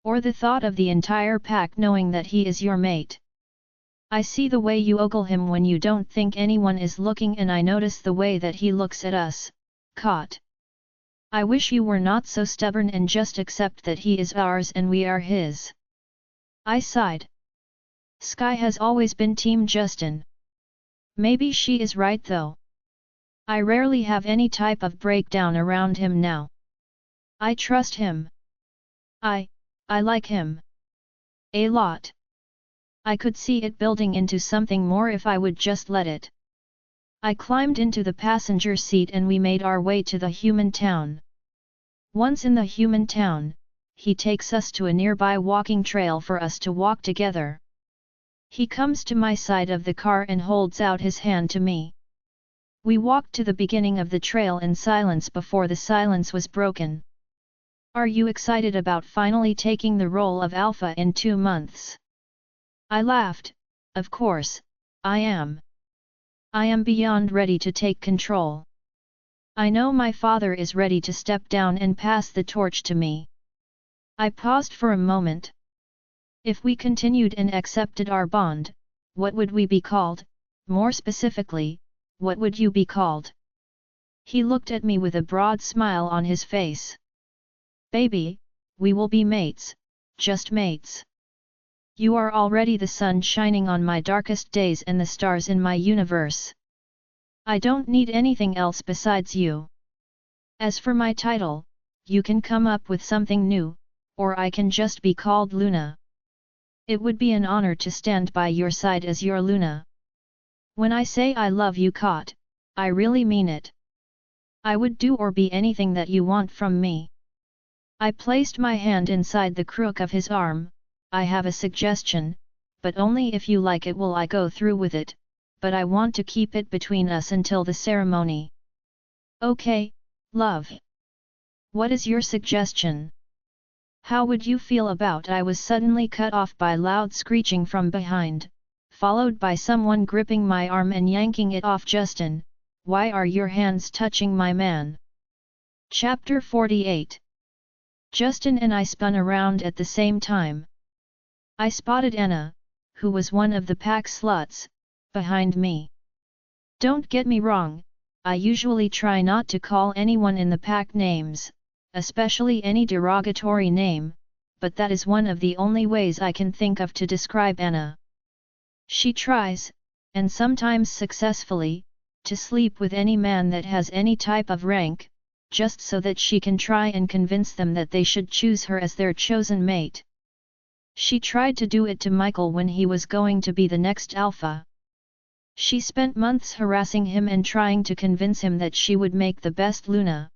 Or the thought of the entire pack knowing that he is your mate. I see the way you ogle him when you don't think anyone is looking and I notice the way that he looks at us, caught. I wish you were not so stubborn and just accept that he is ours and we are his." I sighed. Sky has always been Team Justin. Maybe she is right though. I rarely have any type of breakdown around him now. I trust him. I like him. A lot. I could see it building into something more if I would just let it. I climbed into the passenger seat and we made our way to the human town. Once in the human town, he takes us to a nearby walking trail for us to walk together. He comes to my side of the car and holds out his hand to me. We walked to the beginning of the trail in silence before the silence was broken. "Are you excited about finally taking the role of Alpha in 2 months?" I laughed. "Of course, I am. I am beyond ready to take control. I know my father is ready to step down and pass the torch to me." I paused for a moment. If we continued and accepted our bond, what would we be called? More specifically, what would you be called? He looked at me with a broad smile on his face. "Baby, we will be mates, just mates. You are already the sun shining on my darkest days and the stars in my universe. I don't need anything else besides you. As for my title, you can come up with something new, or I can just be called Luna. It would be an honor to stand by your side as your Luna. When I say I love you, caught, I really mean it. I would do or be anything that you want from me." I placed my hand inside the crook of his arm. "I have a suggestion, but only if you like it will I go through with it, but I want to keep it between us until the ceremony." "Okay, love. What is your suggestion?" "How would you feel about—" I was suddenly cut off by loud screeching from behind, followed by someone gripping my arm and yanking it off. "Justin, why are your hands touching my man?" Chapter 48. Justin and I spun around at the same time. I spotted Anna, who was one of the pack sluts, behind me. Don't get me wrong, I usually try not to call anyone in the pack names, especially any derogatory name, but that is one of the only ways I can think of to describe Anna. She tries, and sometimes successfully, to sleep with any man that has any type of rank, just so that she can try and convince them that they should choose her as their chosen mate. She tried to do it to Michael when he was going to be the next alpha. She spent months harassing him and trying to convince him that she would make the best Luna.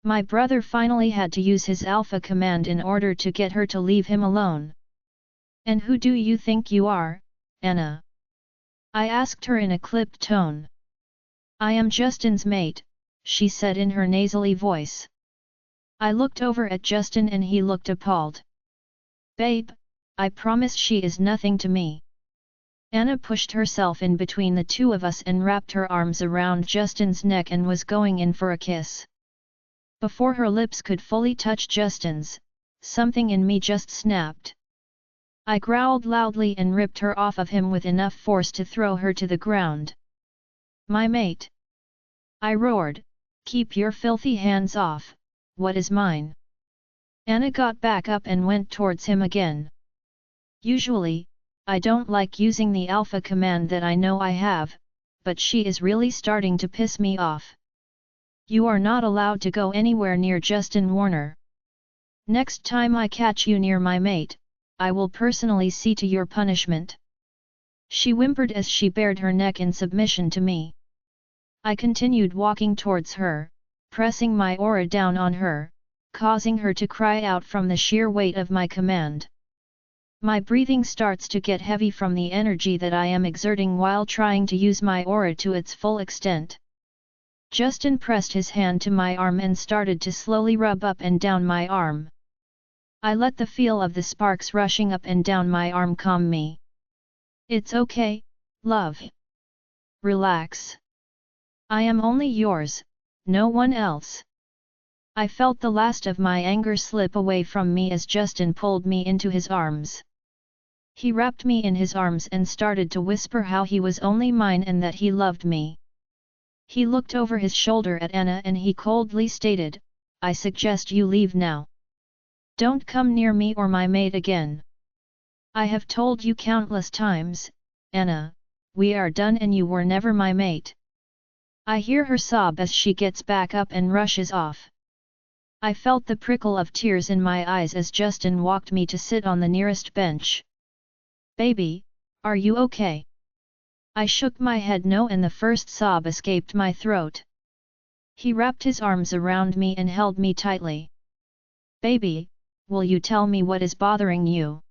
My brother finally had to use his alpha command in order to get her to leave him alone. "And who do you think you are, Anna?" I asked her in a clipped tone. "I am Justin's mate," she said in her nasally voice. I looked over at Justin and he looked appalled. "Babe, I promise she is nothing to me." Anna pushed herself in between the two of us and wrapped her arms around Justin's neck and was going in for a kiss. Before her lips could fully touch Justin's, something in me just snapped. I growled loudly and ripped her off of him with enough force to throw her to the ground. "My mate!" I roared, "Keep your filthy hands off, what is mine?" Anna got back up and went towards him again. Usually, I don't like using the alpha command that I know I have, but she is really starting to piss me off. "You are not allowed to go anywhere near Justin Warner. Next time I catch you near my mate, I will personally see to your punishment." She whimpered as she bared her neck in submission to me. I continued walking towards her, pressing my aura down on her, causing her to cry out from the sheer weight of my command. My breathing starts to get heavy from the energy that I am exerting while trying to use my aura to its full extent. Justin pressed his hand to my arm and started to slowly rub up and down my arm. I let the feel of the sparks rushing up and down my arm calm me. "It's okay, love. Relax. I am only yours, no one else." I felt the last of my anger slip away from me as Justin pulled me into his arms. He wrapped me in his arms and started to whisper how he was only mine and that he loved me. He looked over his shoulder at Anna and he coldly stated, "I suggest you leave now. Don't come near me or my mate again. I have told you countless times, Anna, we are done and you were never my mate." I hear her sob as she gets back up and rushes off. I felt the prickle of tears in my eyes as Justin walked me to sit on the nearest bench. "Baby, are you okay?" I shook my head no and the first sob escaped my throat. He wrapped his arms around me and held me tightly. "Baby, will you tell me what is bothering you?"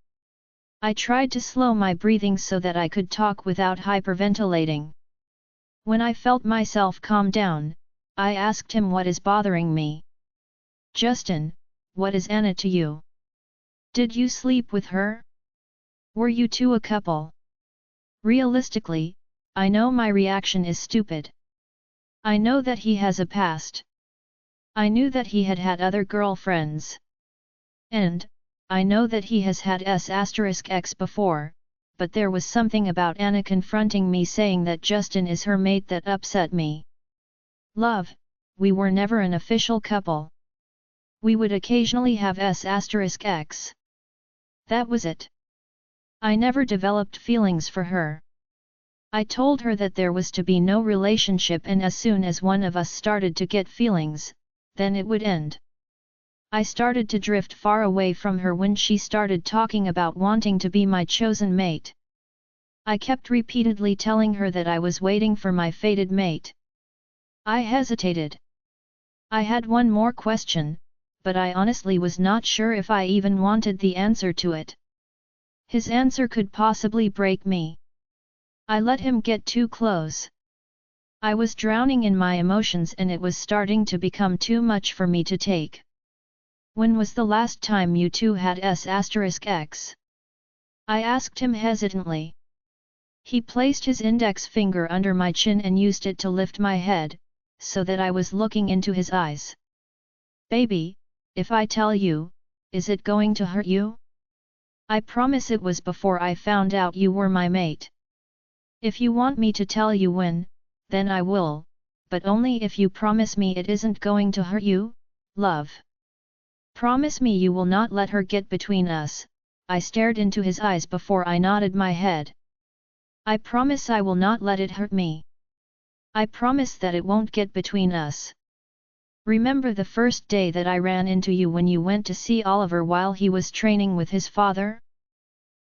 I tried to slow my breathing so that I could talk without hyperventilating. When I felt myself calm down, I asked him what is bothering me. "Justin, what is Anna to you? Did you sleep with her? Were you two a couple?" Realistically, I know my reaction is stupid. I know that he has a past. I knew that he had had other girlfriends. And, I know that he has had S*X before, but there was something about Anna confronting me saying that Justin is her mate that upset me. "Love, we were never an official couple. We would occasionally have S*X. That was it. I never developed feelings for her. I told her that there was to be no relationship and as soon as one of us started to get feelings, then it would end." I started to drift far away from her when she started talking about wanting to be my chosen mate. I kept repeatedly telling her that I was waiting for my fated mate. I hesitated. I had one more question, but I honestly was not sure if I even wanted the answer to it. His answer could possibly break me. I let him get too close. I was drowning in my emotions and it was starting to become too much for me to take. "When was the last time you two had S*X? I asked him hesitantly. He placed his index finger under my chin and used it to lift my head, so that I was looking into his eyes. "Baby, if I tell you, is it going to hurt you? I promise it was before I found out you were my mate. If you want me to tell you when, then I will, but only if you promise me it isn't going to hurt you, love." Promise me you will not let her get between us." I stared into his eyes before I nodded my head. "I promise I will not let it hurt me. I promise that it won't get between us. Remember the first day that I ran into you when you went to see Oliver while he was training with his father?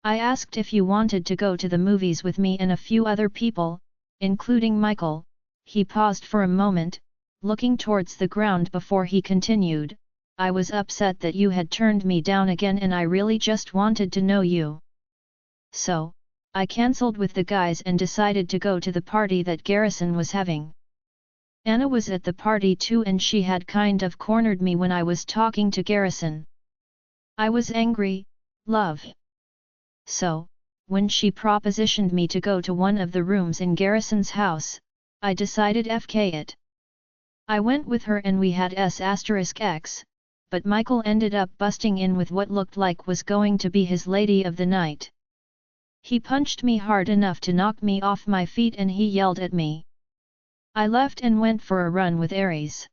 I asked if you wanted to go to the movies with me and a few other people, including Michael." He paused for a moment, looking towards the ground before he continued, "I was upset that you had turned me down again and I really just wanted to know you. So, I cancelled with the guys and decided to go to the party that Garrison was having. Anna was at the party too and she had kind of cornered me when I was talking to Garrison. I was angry, love. So, when she propositioned me to go to one of the rooms in Garrison's house, I decided FK it. I went with her and we had S*X, but Michael ended up busting in with what looked like was going to be his lady of the night. He punched me hard enough to knock me off my feet and he yelled at me. I left and went for a run with Aries.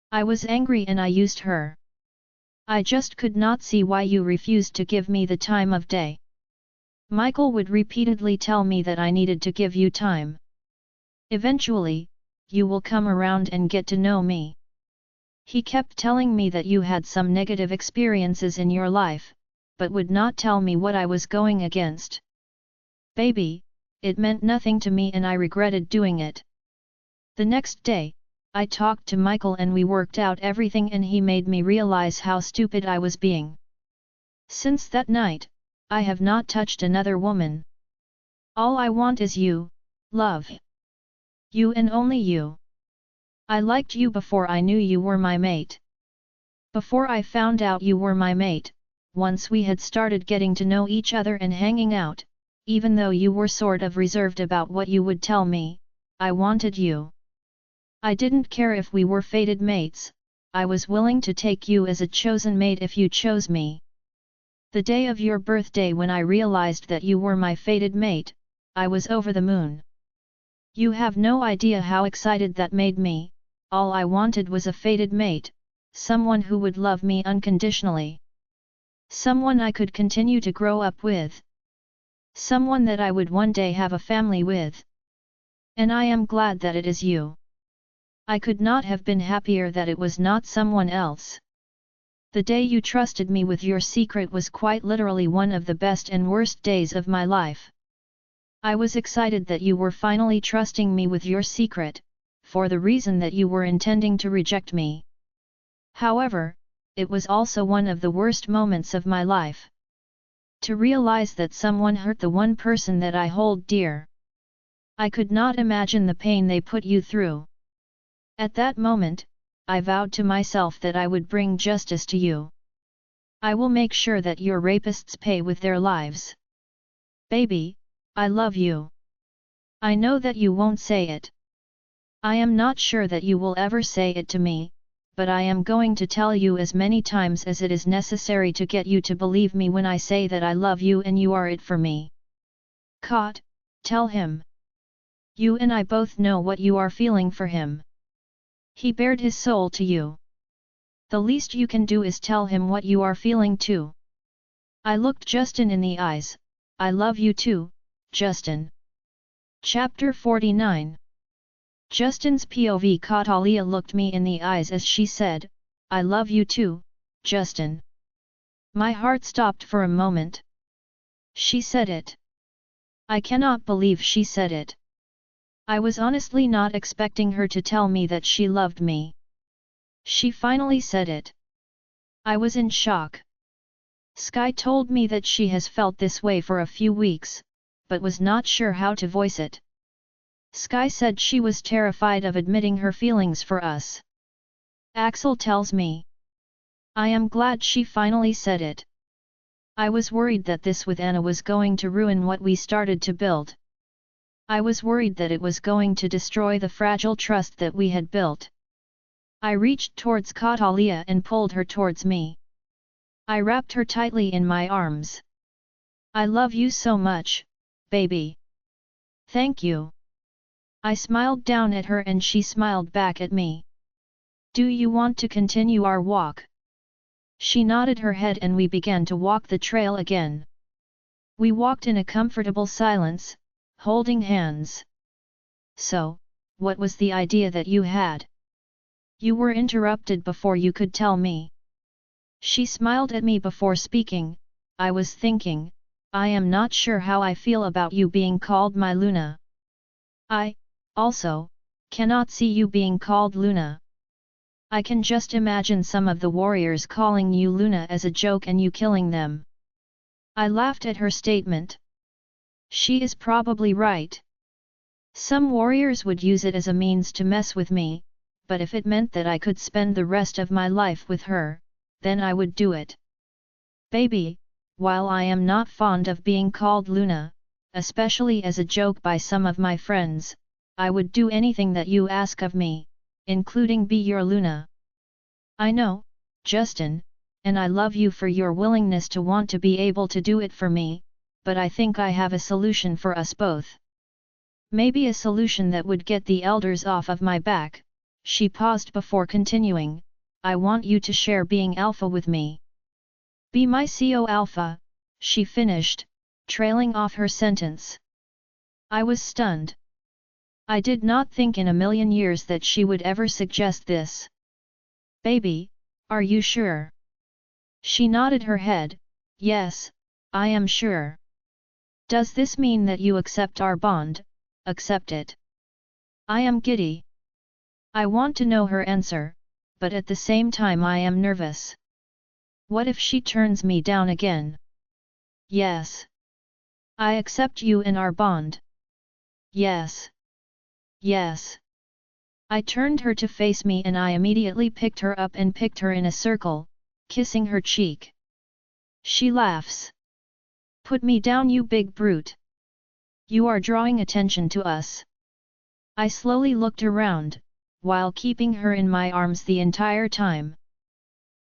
I was angry and I used her. I just could not see why you refused to give me the time of day. Michael would repeatedly tell me that I needed to give you time. Eventually, you will come around and get to know me. He kept telling me that you had some negative experiences in your life, but would not tell me what I was going against. Baby, it meant nothing to me and I regretted doing it. The next day, I talked to Michael and we worked out everything and he made me realize how stupid I was being. Since that night, I have not touched another woman. All I want is you, love. You and only you. I liked you before I knew you were my mate. Before I found out you were my mate, once we had started getting to know each other and hanging out, even though you were sort of reserved about what you would tell me, I wanted you. I didn't care if we were fated mates, I was willing to take you as a chosen mate if you chose me. The day of your birthday when I realized that you were my fated mate, I was over the moon. You have no idea how excited that made me. All I wanted was a fated mate, someone who would love me unconditionally. Someone I could continue to grow up with. Someone that I would one day have a family with. And I am glad that it is you. I could not have been happier that it was not someone else. The day you trusted me with your secret was quite literally one of the best and worst days of my life. I was excited that you were finally trusting me with your secret, for the reason that you were intending to reject me. However, it was also one of the worst moments of my life. To realize that someone hurt the one person that I hold dear. I could not imagine the pain they put you through. At that moment, I vowed to myself that I would bring justice to you. I will make sure that your rapists pay with their lives. Baby, I love you. I know that you won't say it. I am not sure that you will ever say it to me, but I am going to tell you as many times as it is necessary to get you to believe me when I say that I love you and you are it for me. Caught, tell him. You and I both know what you are feeling for him. He bared his soul to you. The least you can do is tell him what you are feeling too. I looked Justin in the eyes. I love you too, Justin. Chapter 49. Justin's POV. Katalia looked me in the eyes as she said, I love you too, Justin. My heart stopped for a moment. She said it. I cannot believe she said it. I was honestly not expecting her to tell me that she loved me. She finally said it. I was in shock. Sky told me that she has felt this way for a few weeks, but was not sure how to voice it. Sky said she was terrified of admitting her feelings for us. Axel tells me. I am glad she finally said it. I was worried that this with Anna was going to ruin what we started to build. I was worried that it was going to destroy the fragile trust that we had built. I reached towards Katalia and pulled her towards me. I wrapped her tightly in my arms. I love you so much, baby. Thank you. I smiled down at her and she smiled back at me. Do you want to continue our walk? She nodded her head and we began to walk the trail again. We walked in a comfortable silence, holding hands. So, what was the idea that you had? You were interrupted before you could tell me. She smiled at me before speaking. I was thinking, I am not sure how I feel about you being called my Luna. I, also, cannot see you being called Luna. I can just imagine some of the warriors calling you Luna as a joke and you killing them. I laughed at her statement. She is probably right. Some warriors would use it as a means to mess with me, but if it meant that I could spend the rest of my life with her, then I would do it. Baby, while I am not fond of being called Luna, especially as a joke by some of my friends, I would do anything that you ask of me, including be your Luna. I know, Justin, and I love you for your willingness to want to be able to do it for me, but I think I have a solution for us both. Maybe a solution that would get the elders off of my back. She paused before continuing, I want you to share being alpha with me. Be my CO alpha, she finished, trailing off her sentence. I was stunned. I did not think in a million years that she would ever suggest this. Baby, are you sure? She nodded her head, yes, I am sure. Does this mean that you accept our bond? Accept it. I am giddy. I want to know her answer, but at the same time I am nervous. What if she turns me down again? Yes. I accept you in our bond. Yes. Yes. I turned her to face me and I immediately picked her up and picked her in a circle, kissing her cheek. She laughs. Put me down, you big brute. You are drawing attention to us. I slowly looked around, while keeping her in my arms the entire time.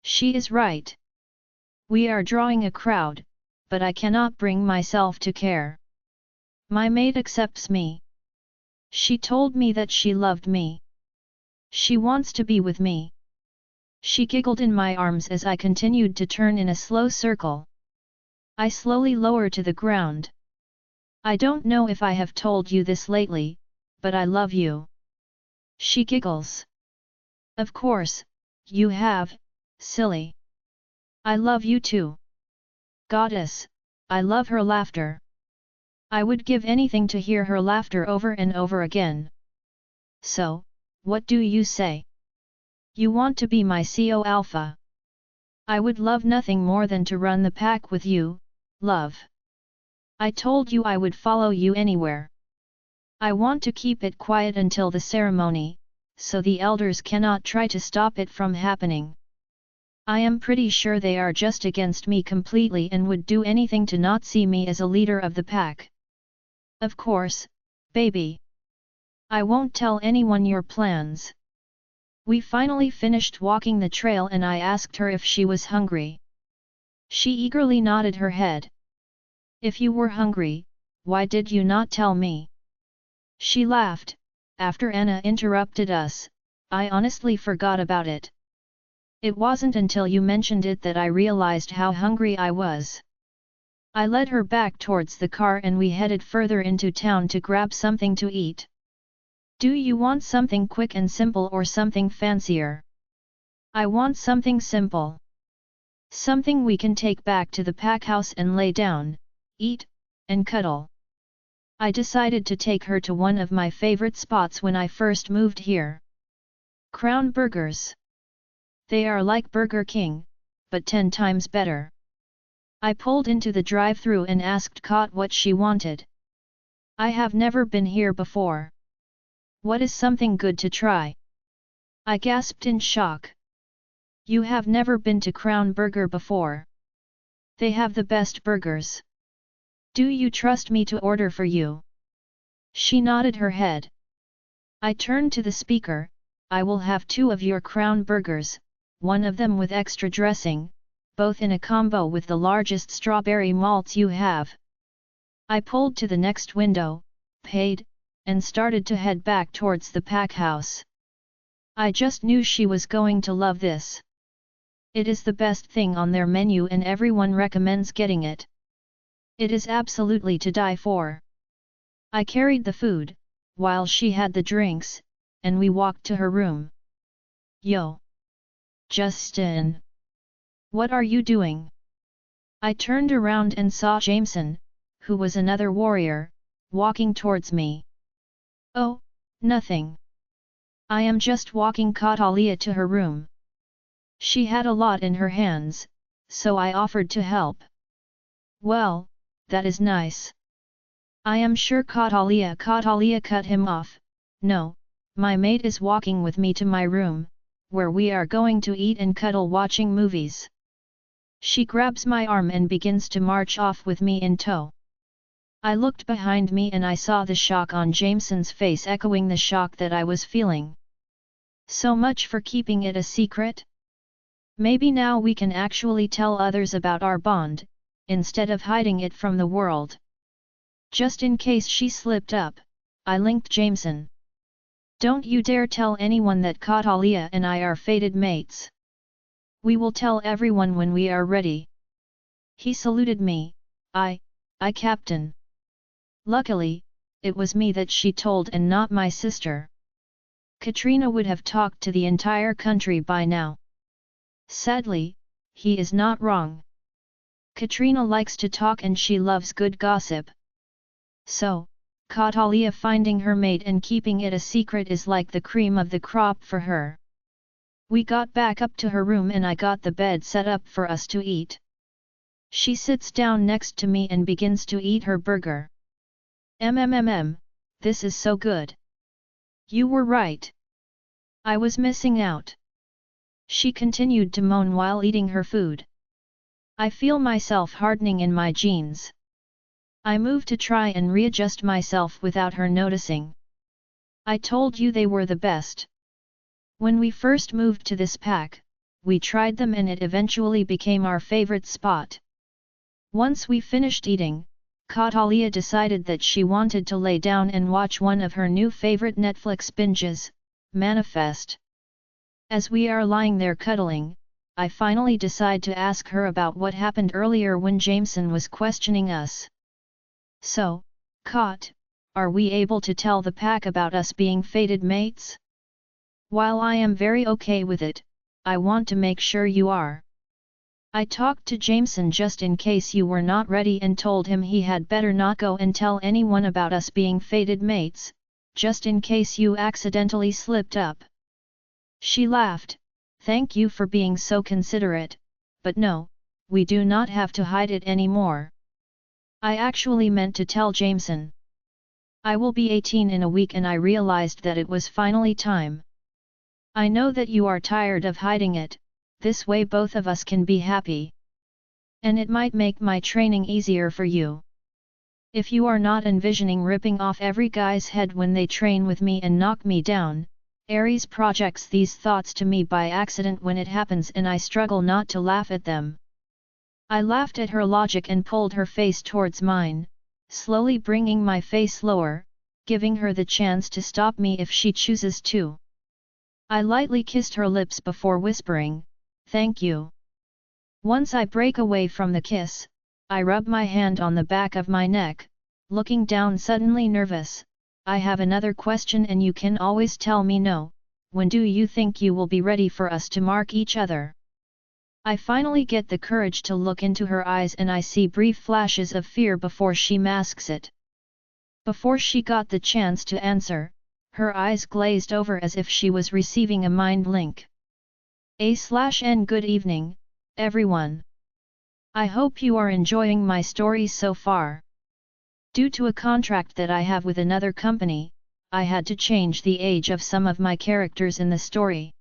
She is right. We are drawing a crowd, but I cannot bring myself to care. My mate accepts me. She told me that she loved me. She wants to be with me. She giggled in my arms as I continued to turn in a slow circle. I slowly lower to the ground. I don't know if I have told you this lately, but I love you. She giggles. Of course, you have, silly. I love you too. Goddess, I love her laughter. I would give anything to hear her laughter over and over again. So, what do you say? You want to be my CO alpha? I would love nothing more than to run the pack with you, love. I told you I would follow you anywhere. I want to keep it quiet until the ceremony, so the elders cannot try to stop it from happening. I am pretty sure they are just against me completely and would do anything to not see me as a leader of the pack. Of course, baby. I won't tell anyone your plans. We finally finished walking the trail and I asked her if she was hungry. She eagerly nodded her head. If you were hungry, why did you not tell me? She laughed. After Anna interrupted us, I honestly forgot about it. It wasn't until you mentioned it that I realized how hungry I was. I led her back towards the car and we headed further into town to grab something to eat. Do you want something quick and simple or something fancier? I want something simple. Something we can take back to the pack house and lay down, eat, and cuddle. I decided to take her to one of my favorite spots when I first moved here. Crown Burgers. They are like Burger King, but 10 times better. I pulled into the drive-thru and asked Kat what she wanted. I have never been here before. What is something good to try? I gasped in shock. You have never been to Crown Burger before. They have the best burgers. Do you trust me to order for you? She nodded her head. I turned to the speaker. I will have 2 of your Crown Burgers, one of them with extra dressing, both in a combo with the largest strawberry malts you have. I pulled to the next window, paid, and started to head back towards the pack house. I just knew she was going to love this. It is the best thing on their menu and everyone recommends getting it. It is absolutely to die for. I carried the food, while she had the drinks, and we walked to her room. Yo! Justin! What are you doing? I turned around and saw Jameson, who was another warrior, walking towards me. Oh, nothing. I am just walking, caught Alia to her room. She had a lot in her hands, so I offered to help. Well, that is nice. I am sure caught Alia cut him off. No, my mate is walking with me to my room, where we are going to eat and cuddle watching movies. She grabs my arm and begins to march off with me in tow. I looked behind me and I saw the shock on Jameson's face, echoing the shock that I was feeling. So much for keeping it a secret? Maybe now we can actually tell others about our bond, instead of hiding it from the world. Just in case she slipped up, I linked Jameson. Don't you dare tell anyone that caught Alia and I are fated mates. We will tell everyone when we are ready. He saluted me. I, Captain. Luckily, it was me that she told and not my sister. Katrina would have talked to the entire country by now. Sadly, he is not wrong. Katrina likes to talk and she loves good gossip. So, caught Alia finding her mate and keeping it a secret is like the cream of the crop for her. We got back up to her room and I got the bed set up for us to eat. She sits down next to me and begins to eat her burger. This is so good. You were right. I was missing out. She continued to moan while eating her food. I feel myself hardening in my jeans. I move to try and readjust myself without her noticing. I told you they were the best. When we first moved to this pack, we tried them and it eventually became our favorite spot. Once we finished eating, Alia decided that she wanted to lay down and watch one of her new favorite Netflix binges, Manifest. As we are lying there cuddling, I finally decide to ask her about what happened earlier when Jameson was questioning us. So, are we able to tell the pack about us being fated mates? While I am very okay with it, I want to make sure you are. I talked to Jameson just in case you were not ready and told him he had better not go and tell anyone about us being fated mates, just in case you accidentally slipped up. She laughed. Thank you for being so considerate, but no, we do not have to hide it anymore. I actually meant to tell Jameson. I will be 18 in a week and I realized that it was finally time. I know that you are tired of hiding it, this way both of us can be happy. And it might make my training easier for you. If you are not envisioning ripping off every guy's head when they train with me and knock me down, Aries projects these thoughts to me by accident when it happens and I struggle not to laugh at them. I laughed at her logic and pulled her face towards mine, slowly bringing my face lower, giving her the chance to stop me if she chooses to. I lightly kissed her lips before whispering, "Thank you." Once I break away from the kiss, I rub my hand on the back of my neck, looking down suddenly nervous. I have another question and you can always tell me no. When do you think you will be ready for us to mark each other? I finally get the courage to look into her eyes and I see brief flashes of fear before she masks it. Before she got the chance to answer, her eyes glazed over as if she was receiving a mind link. /n Good evening, everyone. I hope you are enjoying my story so far. Due to a contract that I have with another company, I had to change the age of some of my characters in the story.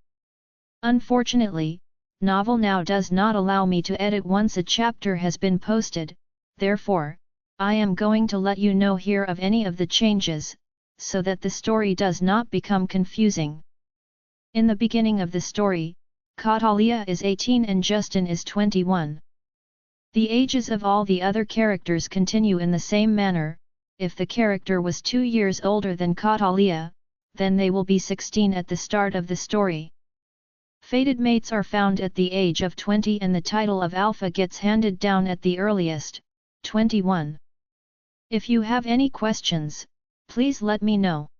Unfortunately, Novel now does not allow me to edit once a chapter has been posted, therefore, I am going to let you know here of any of the changes, so that the story does not become confusing. In the beginning of the story, Alia is 18 and Justin is 21. The ages of all the other characters continue in the same manner. If the character was 2 years older than Alia, then they will be 16 at the start of the story. Fated mates are found at the age of 20 and the title of Alpha gets handed down at the earliest, 21. If you have any questions, please let me know.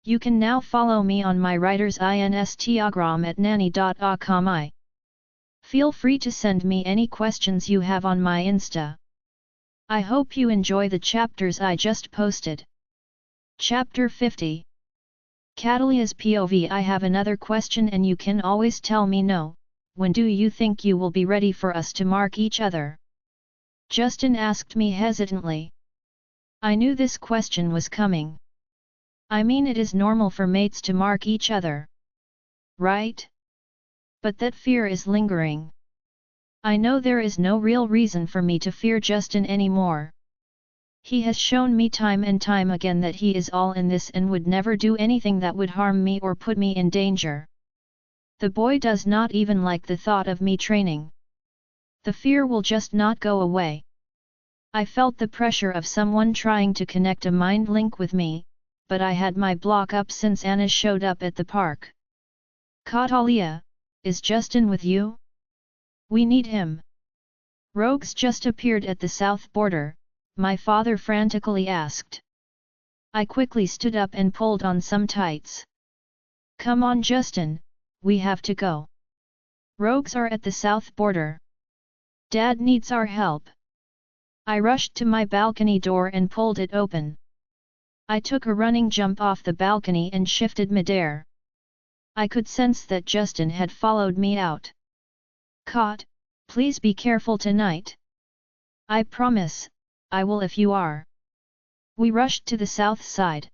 You can now follow me on my writer's Instagram at nanny.akami. Feel free to send me any questions you have on my Insta. I hope you enjoy the chapters I just posted. Chapter 50. Catalia's POV. I have another question and you can always tell me no. When do you think you will be ready for us to mark each other? Justin asked me hesitantly. I knew this question was coming. I mean, it is normal for mates to mark each other, right? But that fear is lingering. I know there is no real reason for me to fear Justin anymore. He has shown me time and time again that he is all in this and would never do anything that would harm me or put me in danger. The boy does not even like the thought of me training. The fear will just not go away. I felt the pressure of someone trying to connect a mind link with me, but I had my block up since Anna showed up at the park. Catalia, is Justin with you? We need him. Rogues just appeared at the south border, my father frantically asked. I quickly stood up and pulled on some tights. Come on Justin, we have to go. Rogues are at the south border. Dad needs our help. I rushed to my balcony door and pulled it open. I took a running jump off the balcony and shifted midair. I could sense that Justin had followed me out. Caught, please be careful tonight. I promise, I will if you are. We rushed to the south side.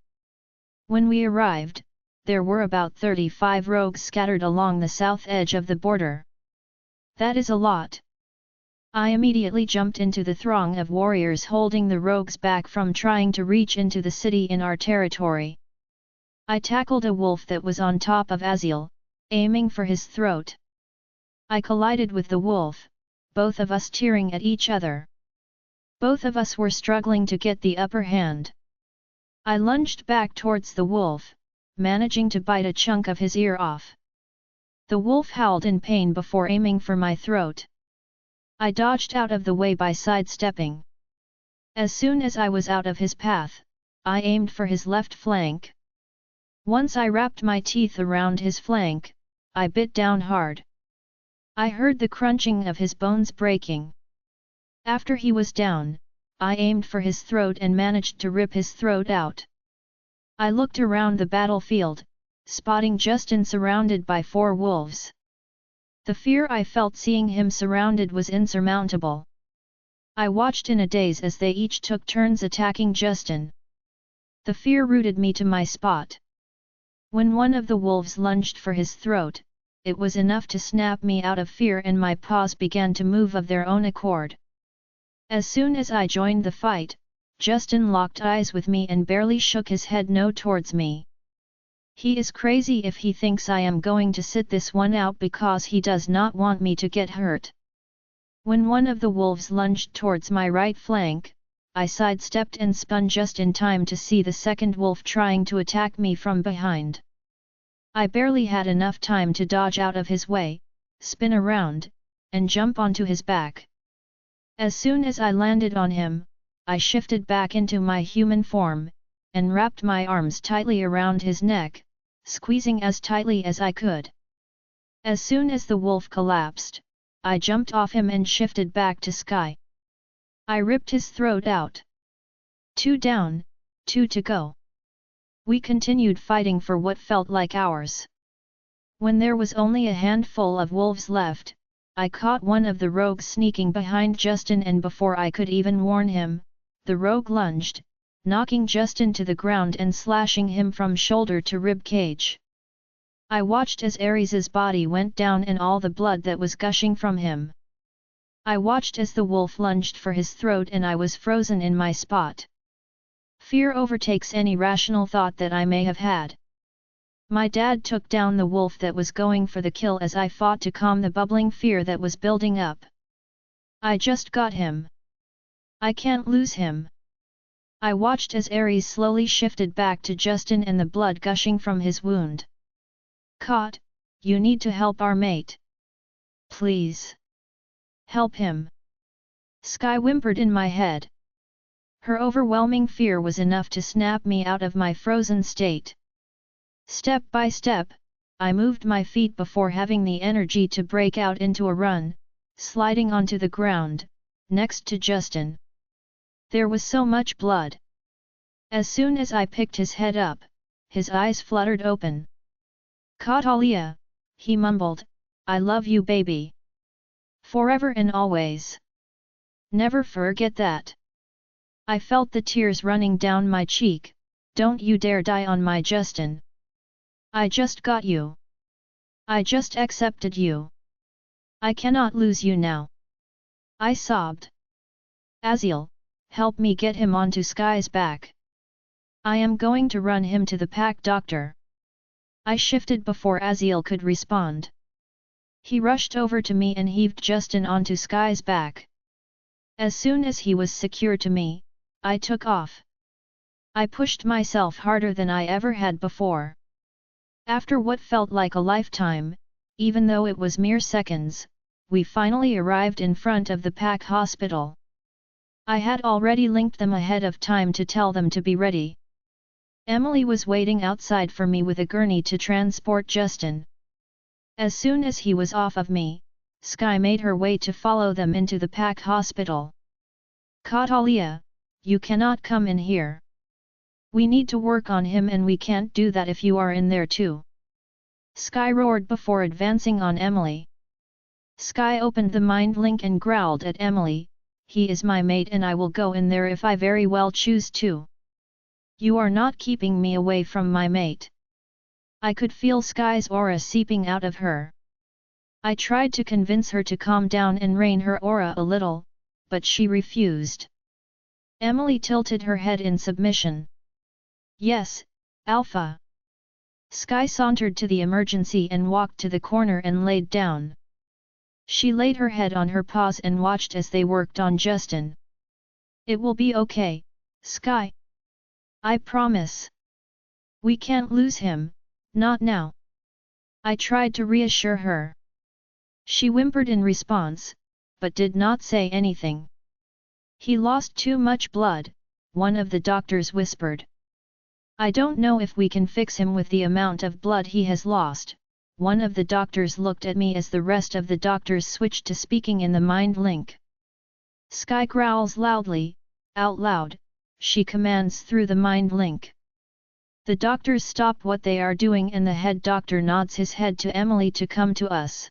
When we arrived, there were about 35 rogues scattered along the south edge of the border. That is a lot. I immediately jumped into the throng of warriors holding the rogues back from trying to reach into the city in our territory. I tackled a wolf that was on top of Aziel, aiming for his throat. I collided with the wolf, both of us tearing at each other. Both of us were struggling to get the upper hand. I lunged back towards the wolf, managing to bite a chunk of his ear off. The wolf howled in pain before aiming for my throat. I dodged out of the way by sidestepping. As soon as I was out of his path, I aimed for his left flank. Once I wrapped my teeth around his flank, I bit down hard. I heard the crunching of his bones breaking. After he was down, I aimed for his throat and managed to rip his throat out. I looked around the battlefield, spotting Justin surrounded by 4 wolves. The fear I felt seeing him surrounded was insurmountable. I watched in a daze as they each took turns attacking Justin. The fear rooted me to my spot. When one of the wolves lunged for his throat, it was enough to snap me out of fear and my paws began to move of their own accord. As soon as I joined the fight, Justin locked eyes with me and barely shook his head no towards me. He is crazy if he thinks I am going to sit this one out because he does not want me to get hurt. When one of the wolves lunged towards my right flank, I sidestepped and spun just in time to see the second wolf trying to attack me from behind. I barely had enough time to dodge out of his way, spin around, and jump onto his back. As soon as I landed on him, I shifted back into my human form, and wrapped my arms tightly around his neck, squeezing as tightly as I could. As soon as the wolf collapsed, I jumped off him and shifted back to Sky. I ripped his throat out. 2 down, 2 to go. We continued fighting for what felt like hours. When there was only a handful of wolves left, I caught one of the rogues sneaking behind Justin and before I could even warn him, the rogue lunged, knocking Justin to the ground and slashing him from shoulder to rib cage. I watched as Ares's body went down and all the blood that was gushing from him. I watched as the wolf lunged for his throat and I was frozen in my spot. Fear overtakes any rational thought that I may have had. My dad took down the wolf that was going for the kill as I fought to calm the bubbling fear that was building up. I just got him. I can't lose him. I watched as Ares slowly shifted back to Justin and the blood gushing from his wound. Caught, you need to help our mate. Please. Help him. Sky whimpered in my head. Her overwhelming fear was enough to snap me out of my frozen state. Step by step, I moved my feet before having the energy to break out into a run, sliding onto the ground, next to Justin. There was so much blood. As soon as I picked his head up, his eyes fluttered open. Catalia, he mumbled, I love you baby. Forever and always. Never forget that. I felt the tears running down my cheek. Don't you dare die on my Justin. I just got you. I just accepted you. I cannot lose you now. I sobbed. Aziel, help me get him onto Sky's back. I am going to run him to the pack doctor. I shifted before Aziel could respond. He rushed over to me and heaved Justin onto Sky's back. As soon as he was secure to me, I took off. I pushed myself harder than I ever had before. After what felt like a lifetime, even though it was mere seconds, we finally arrived in front of the pack hospital. I had already linked them ahead of time to tell them to be ready. Emily was waiting outside for me with a gurney to transport Justin. As soon as he was off of me, Sky made her way to follow them into the pack hospital. Catalia, you cannot come in here. We need to work on him and we can't do that if you are in there too. Sky roared before advancing on Emily. Sky opened the mind link and growled at Emily, he is my mate and I will go in there if I very well choose to. You are not keeping me away from my mate. I could feel Sky's aura seeping out of her. I tried to convince her to calm down and rein her aura a little, but she refused. Emily tilted her head in submission. Yes, Alpha. Sky sauntered to the emergency and walked to the corner and laid down. She laid her head on her paws and watched as they worked on Justin. It will be okay, Sky. I promise. We can't lose him, not now. I tried to reassure her. She whimpered in response, but did not say anything. He lost too much blood, one of the doctors whispered. I don't know if we can fix him with the amount of blood he has lost. One of the doctors looked at me as the rest of the doctors switched to speaking in the mind link. Sky growls loudly, out loud, she commands through the mind link. The doctors stop what they are doing and the head doctor nods his head to Emily to come to us.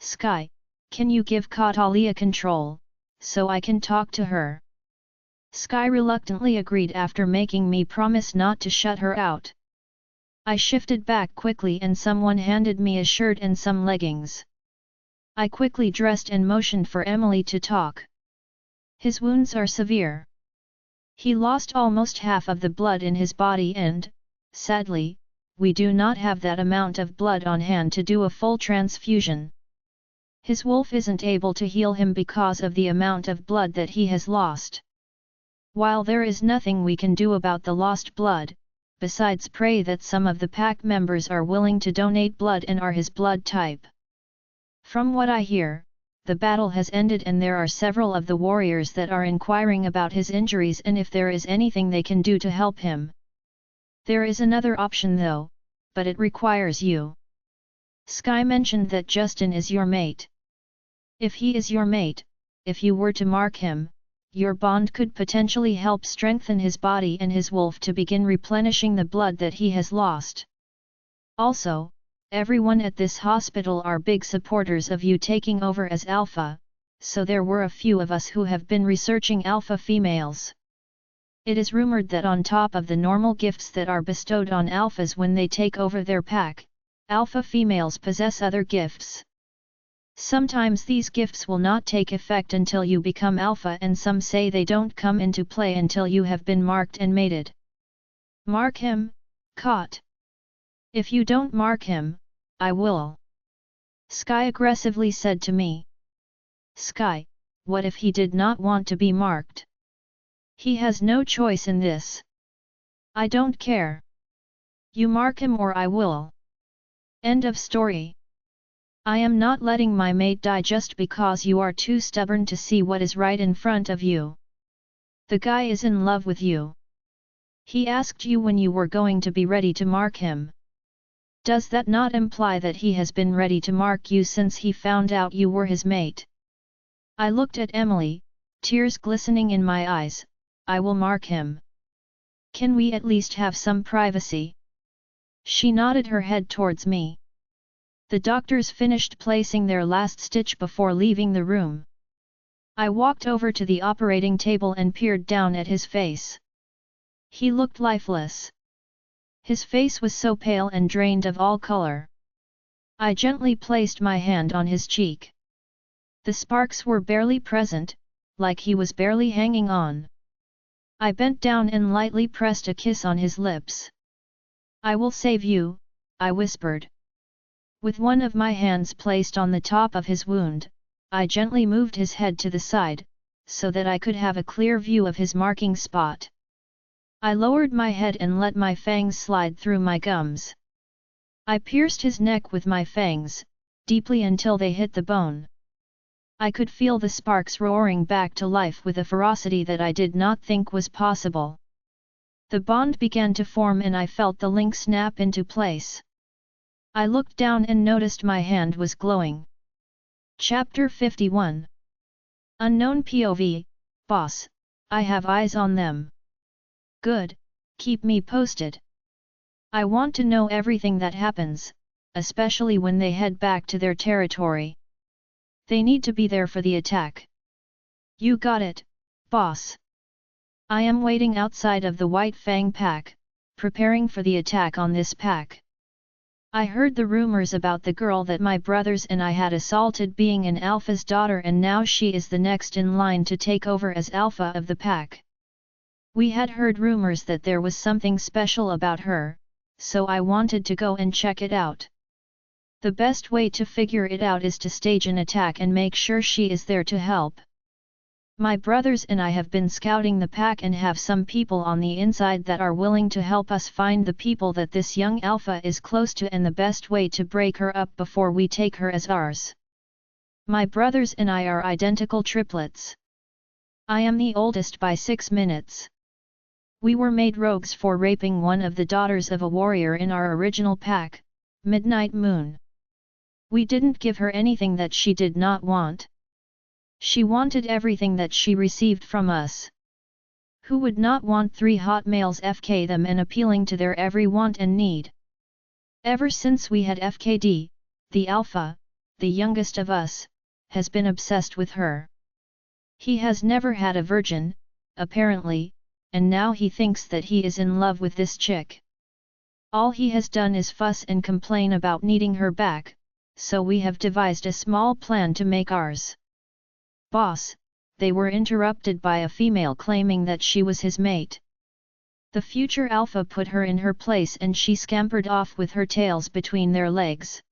Sky, can you give Catalia control, so I can talk to her? Sky reluctantly agreed after making me promise not to shut her out. I shifted back quickly and someone handed me a shirt and some leggings. I quickly dressed and motioned for Emily to talk. His wounds are severe. He lost almost half of the blood in his body and, sadly, we do not have that amount of blood on hand to do a full transfusion. His wolf isn't able to heal him because of the amount of blood that he has lost. While there is nothing we can do about the lost blood, besides pray that some of the pack members are willing to donate blood and are his blood type. From what I hear, the battle has ended and there are several of the warriors that are inquiring about his injuries and if there is anything they can do to help him. There is another option though, but it requires you. Sky mentioned that Justin is your mate. If he is your mate, if you were to mark him, your bond could potentially help strengthen his body and his wolf to begin replenishing the blood that he has lost. Also, everyone at this hospital are big supporters of you taking over as Alpha, so there were a few of us who have been researching Alpha females. It is rumored that on top of the normal gifts that are bestowed on Alphas when they take over their pack, Alpha females possess other gifts. Sometimes these gifts will not take effect until you become Alpha and some say they don't come into play until you have been marked and mated. Mark him, Caught. If you don't mark him, I will. Sky aggressively said to me. Sky, what if he did not want to be marked? He has no choice in this. I don't care. You mark him or I will. End of story. I am not letting my mate die just because you are too stubborn to see what is right in front of you. The guy is in love with you. He asked you when you were going to be ready to mark him. Does that not imply that he has been ready to mark you since he found out you were his mate? I looked at Emily, tears glistening in my eyes. I will mark him. Can we at least have some privacy? She nodded her head towards me. The doctors finished placing their last stitch before leaving the room. I walked over to the operating table and peered down at his face. He looked lifeless. His face was so pale and drained of all color. I gently placed my hand on his cheek. The sparks were barely present, like he was barely hanging on. I bent down and lightly pressed a kiss on his lips. I will save you, I whispered. With one of my hands placed on the top of his wound, I gently moved his head to the side, so that I could have a clear view of his marking spot. I lowered my head and let my fangs slide through my gums. I pierced his neck with my fangs, deeply until they hit the bone. I could feel the sparks roaring back to life with a ferocity that I did not think was possible. The bond began to form and I felt the link snap into place. I looked down and noticed my hand was glowing. Chapter 51. Unknown POV, boss, I have eyes on them. Good, keep me posted. I want to know everything that happens, especially when they head back to their territory. They need to be there for the attack. You got it, boss. I am waiting outside of the White Fang pack, preparing for the attack on this pack. I heard the rumors about the girl that my brothers and I had assaulted being an alpha's daughter, and now she is the next in line to take over as alpha of the pack. We had heard rumors that there was something special about her, so I wanted to go and check it out. The best way to figure it out is to stage an attack and make sure she is there to help. My brothers and I have been scouting the pack and have some people on the inside that are willing to help us find the people that this young alpha is close to and the best way to break her up before we take her as ours. My brothers and I are identical triplets. I am the oldest by 6 minutes. We were made rogues for raping one of the daughters of a warrior in our original pack, Midnight Moon. We didn't give her anything that she did not want. She wanted everything that she received from us. Who would not want 3 hot males FK them and appealing to their every want and need? Ever since we had FKD, the alpha, the youngest of us, has been obsessed with her. He has never had a virgin, apparently, and now he thinks that he is in love with this chick. All he has done is fuss and complain about needing her back, so we have devised a small plan to make ours. Boss, they were interrupted by a female claiming that she was his mate. The future alpha put her in her place and she scampered off with her tails between their legs.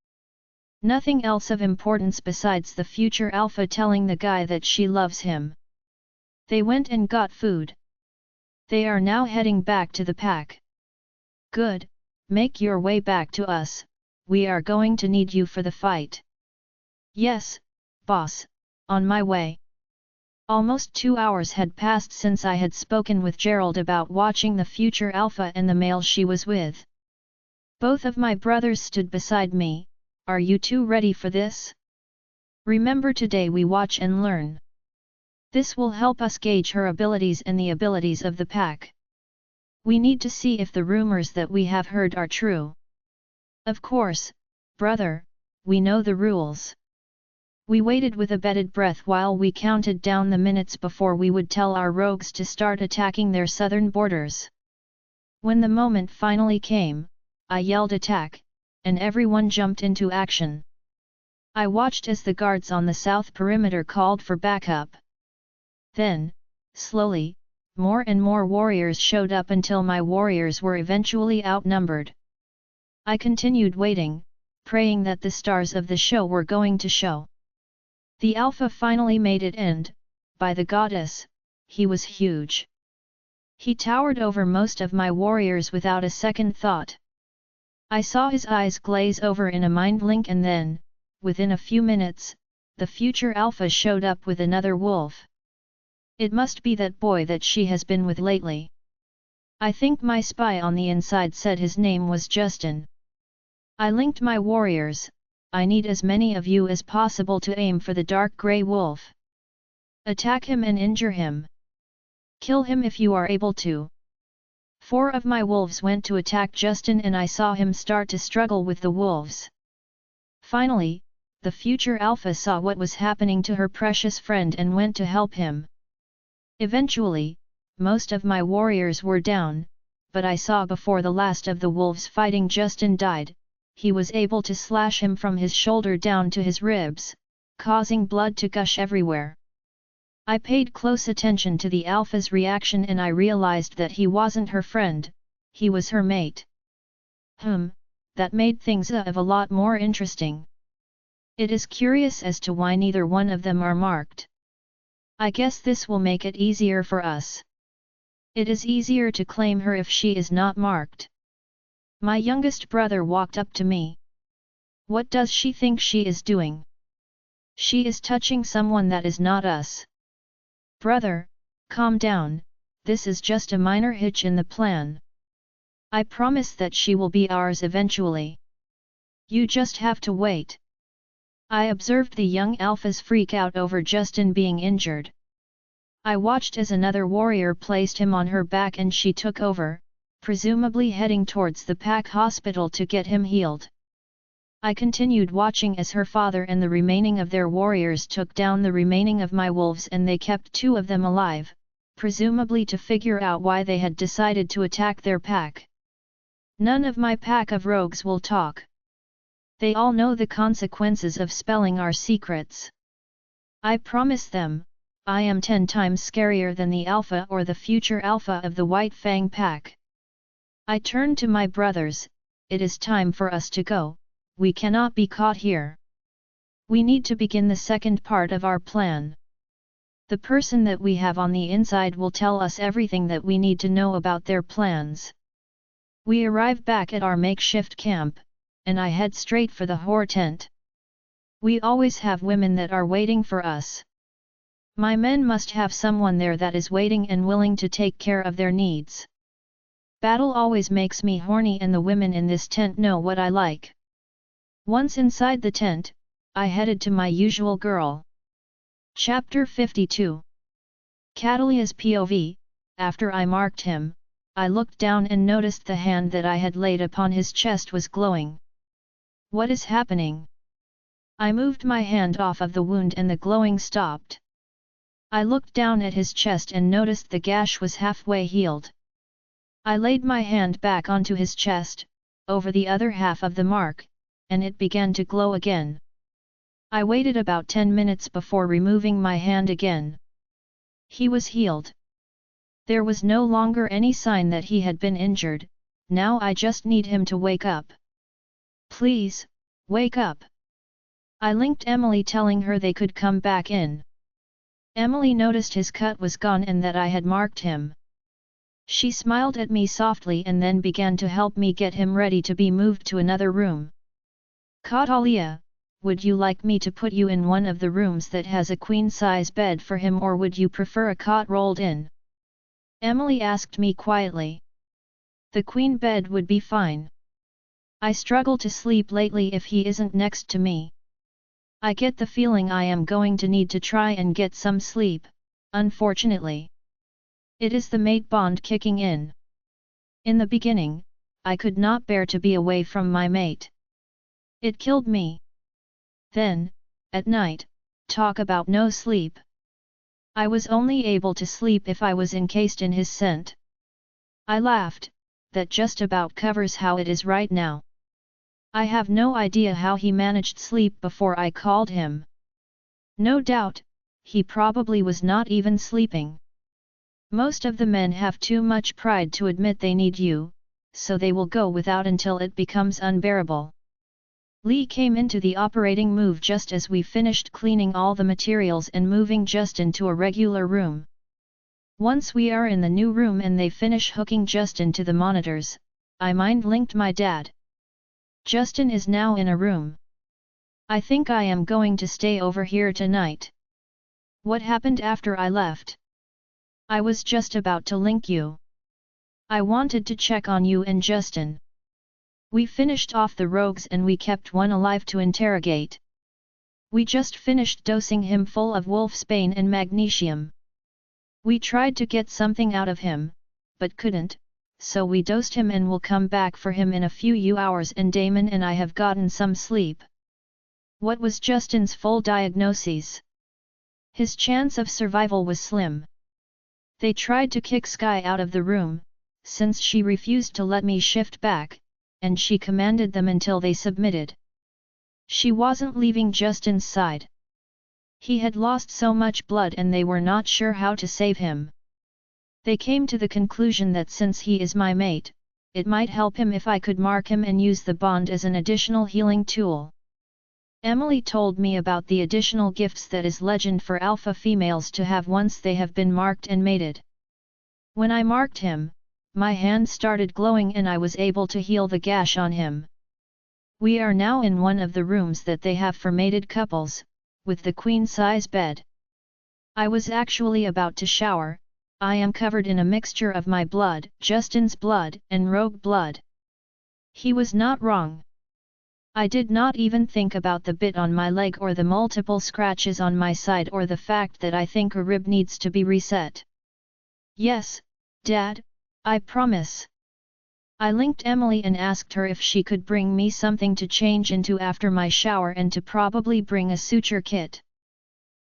Nothing else of importance besides the future alpha telling the guy that she loves him. They went and got food. They are now heading back to the pack. Good, make your way back to us, we are going to need you for the fight. Yes, boss, on my way. Almost 2 hours had passed since I had spoken with Gerald about watching the future alpha and the male she was with. Both of my brothers stood beside me. Are you two ready for this? Remember, today we watch and learn. This will help us gauge her abilities and the abilities of the pack. We need to see if the rumors that we have heard are true. Of course, brother, we know the rules. We waited with a bated breath while we counted down the minutes before we would tell our rogues to start attacking their southern borders. When the moment finally came, I yelled attack, and everyone jumped into action. I watched as the guards on the south perimeter called for backup. Then, slowly, more and more warriors showed up until my warriors were eventually outnumbered. I continued waiting, praying that the stars of the show were going to show. The alpha finally made it, and, by the goddess, he was huge. He towered over most of my warriors without a second thought. I saw his eyes glaze over in a mind link, and then, within a few minutes, the future alpha showed up with another wolf. It must be that boy that she has been with lately. I think my spy on the inside said his name was Justin. I linked my warriors. I need as many of you as possible to aim for the dark grey wolf. Attack him and injure him. Kill him if you are able to. 4 of my wolves went to attack Justin, and I saw him start to struggle with the wolves. Finally, the future alpha saw what was happening to her precious friend and went to help him. Eventually, most of my warriors were down, but I saw before the last of the wolves fighting Justin died, he was able to slash him from his shoulder down to his ribs, causing blood to gush everywhere. I paid close attention to the alpha's reaction, and I realized that he wasn't her friend, he was her mate. That made things a lot more interesting. It is curious as to why neither one of them are marked. I guess this will make it easier for us. It is easier to claim her if she is not marked. My youngest brother walked up to me. What does she think she is doing? She is touching someone that is not us. Brother, calm down, this is just a minor hitch in the plan. I promise that she will be ours eventually. You just have to wait. I observed the young alphas freak out over Justin being injured. I watched as another warrior placed him on her back and she took over, presumably heading towards the pack hospital to get him healed. I continued watching as her father and the remaining of their warriors took down the remaining of my wolves, and they kept 2 of them alive, presumably to figure out why they had decided to attack their pack. None of my pack of rogues will talk. They all know the consequences of spelling our secrets. I promise them, I am 10 times scarier than the alpha or the future alpha of the White Fang pack. I turned to my brothers. It is time for us to go, we cannot be caught here. We need to begin the second part of our plan. The person that we have on the inside will tell us everything that we need to know about their plans. We arrive back at our makeshift camp, and I head straight for the horror tent. We always have women that are waiting for us. My men must have someone there that is waiting and willing to take care of their needs. Battle always makes me horny, and the women in this tent know what I like. Once inside the tent, I headed to my usual girl. Chapter 52. Catalia's POV. After I marked him, I looked down and noticed the hand that I had laid upon his chest was glowing. What is happening? I moved my hand off of the wound and the glowing stopped. I looked down at his chest and noticed the gash was halfway healed. I laid my hand back onto his chest, over the other half of the mark, and it began to glow again. I waited about 10 minutes before removing my hand again. He was healed. There was no longer any sign that he had been injured. Now I just need him to wake up. Please, wake up. I linked Emily, telling her they could come back in. Emily noticed his cut was gone and that I had marked him. She smiled at me softly and then began to help me get him ready to be moved to another room. Catalia, would you like me to put you in one of the rooms that has a queen-size bed for him, or would you prefer a cot rolled in? Emily asked me quietly. The queen bed would be fine. I struggle to sleep lately if he isn't next to me. I get the feeling I am going to need to try and get some sleep, unfortunately. It is the mate bond kicking in. In the beginning, I could not bear to be away from my mate. It killed me. Then, at night, talk about no sleep. I was only able to sleep if I was encased in his scent. I laughed. That just about covers how it is right now. I have no idea how he managed sleep before I called him. No doubt, he probably was not even sleeping. Most of the men have too much pride to admit they need you, so they will go without until it becomes unbearable. Lee came into the operating move just as we finished cleaning all the materials and moving Justin to a regular room. Once we are in the new room and they finish hooking Justin to the monitors, I mind-linked my dad. Justin is now in a room. I think I am going to stay over here tonight. What happened after I left? I was just about to link you. I wanted to check on you and Justin. We finished off the rogues and we kept one alive to interrogate. We just finished dosing him full of wolfsbane and magnesium. We tried to get something out of him, but couldn't, so we dosed him and will come back for him in a few hours and Damon and I have gotten some sleep. What was Justin's full diagnosis? His chance of survival was slim. They tried to kick Sky out of the room, since she refused to let me shift back, and she commanded them until they submitted. She wasn't leaving Justin's side. He had lost so much blood and they were not sure how to save him. They came to the conclusion that since he is my mate, it might help him if I could mark him and use the bond as an additional healing tool. Emily told me about the additional gifts that is legend for alpha females to have once they have been marked and mated. When I marked him, my hand started glowing and I was able to heal the gash on him. We are now in one of the rooms that they have for mated couples, with the queen-size bed. I was actually about to shower. I am covered in a mixture of my blood, Justin's blood, and rogue blood. He was not wrong. I did not even think about the bit on my leg or the multiple scratches on my side or the fact that I think a rib needs to be reset. Yes, Dad, I promise. I linked Emily and asked her if she could bring me something to change into after my shower and to probably bring a suture kit.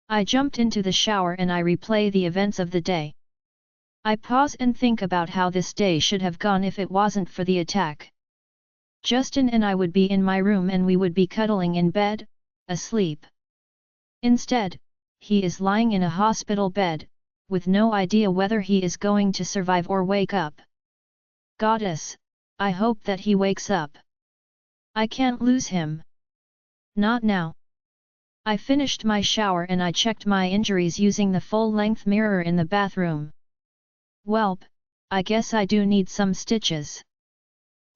I jumped into the shower and I replay the events of the day. I pause and think about how this day should have gone if it wasn't for the attack. Justin and I would be in my room and we would be cuddling in bed, asleep. Instead, he is lying in a hospital bed, with no idea whether he is going to survive or wake up. Goddess, I hope that he wakes up. I can't lose him. Not now. I finished my shower and I checked my injuries using the full-length mirror in the bathroom. Welp, I guess I do need some stitches.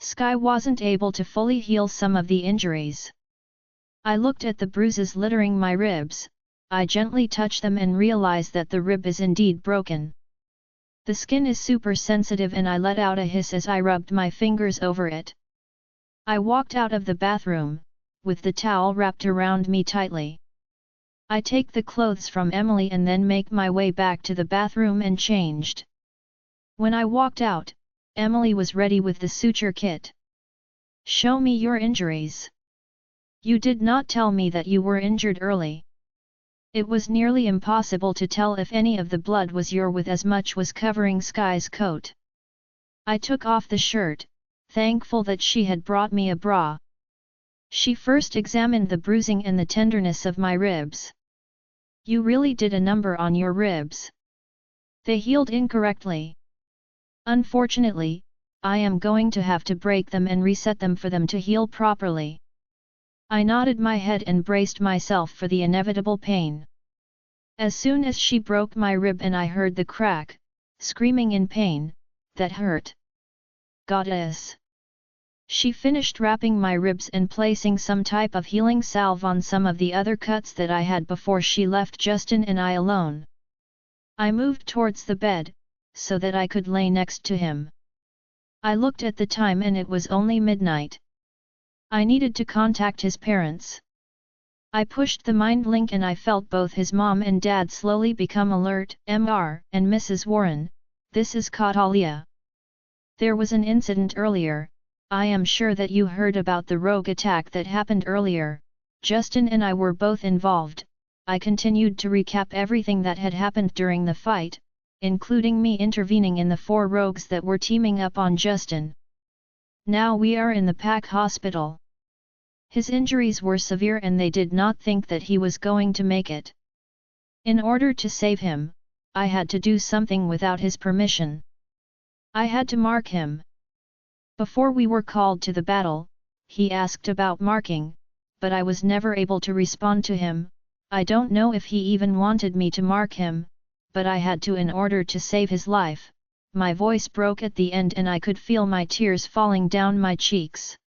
Sky wasn't able to fully heal some of the injuries. I looked at the bruises littering my ribs. I gently touched them and realized that the rib is indeed broken. The skin is super sensitive and I let out a hiss as I rubbed my fingers over it. I walked out of the bathroom, with the towel wrapped around me tightly. I take the clothes from Emily and then make my way back to the bathroom and changed. When I walked out, Emily was ready with the suture kit. Show me your injuries. You did not tell me that you were injured early. It was nearly impossible to tell if any of the blood was your with as much was covering Sky's coat. I took off the shirt, thankful that she had brought me a bra. She first examined the bruising and the tenderness of my ribs. You really did a number on your ribs. They healed incorrectly. Unfortunately, I am going to have to break them and reset them for them to heal properly. I nodded my head and braced myself for the inevitable pain. As soon as she broke my rib and I heard the crack, screaming in pain, that hurt. Goddess! She finished wrapping my ribs and placing some type of healing salve on some of the other cuts that I had before she left Justin and I alone. I moved towards the bed, so that I could lay next to him. I looked at the time and it was only midnight. I needed to contact his parents. I pushed the mind link and I felt both his mom and dad slowly become alert. Mr. and Mrs. Warren, this is Catalia. There was an incident earlier. I am sure that you heard about the rogue attack that happened earlier. Justin and I were both involved. I continued to recap everything that had happened during the fight, including me intervening in the 4 rogues that were teaming up on Justin. Now we are in the Pack Hospital. His injuries were severe and they did not think that he was going to make it. In order to save him, I had to do something without his permission. I had to mark him. Before we were called to the battle, he asked about marking, but I was never able to respond to him. I don't know if he even wanted me to mark him, but I had to in order to save his life. My voice broke at the end and I could feel my tears falling down my cheeks.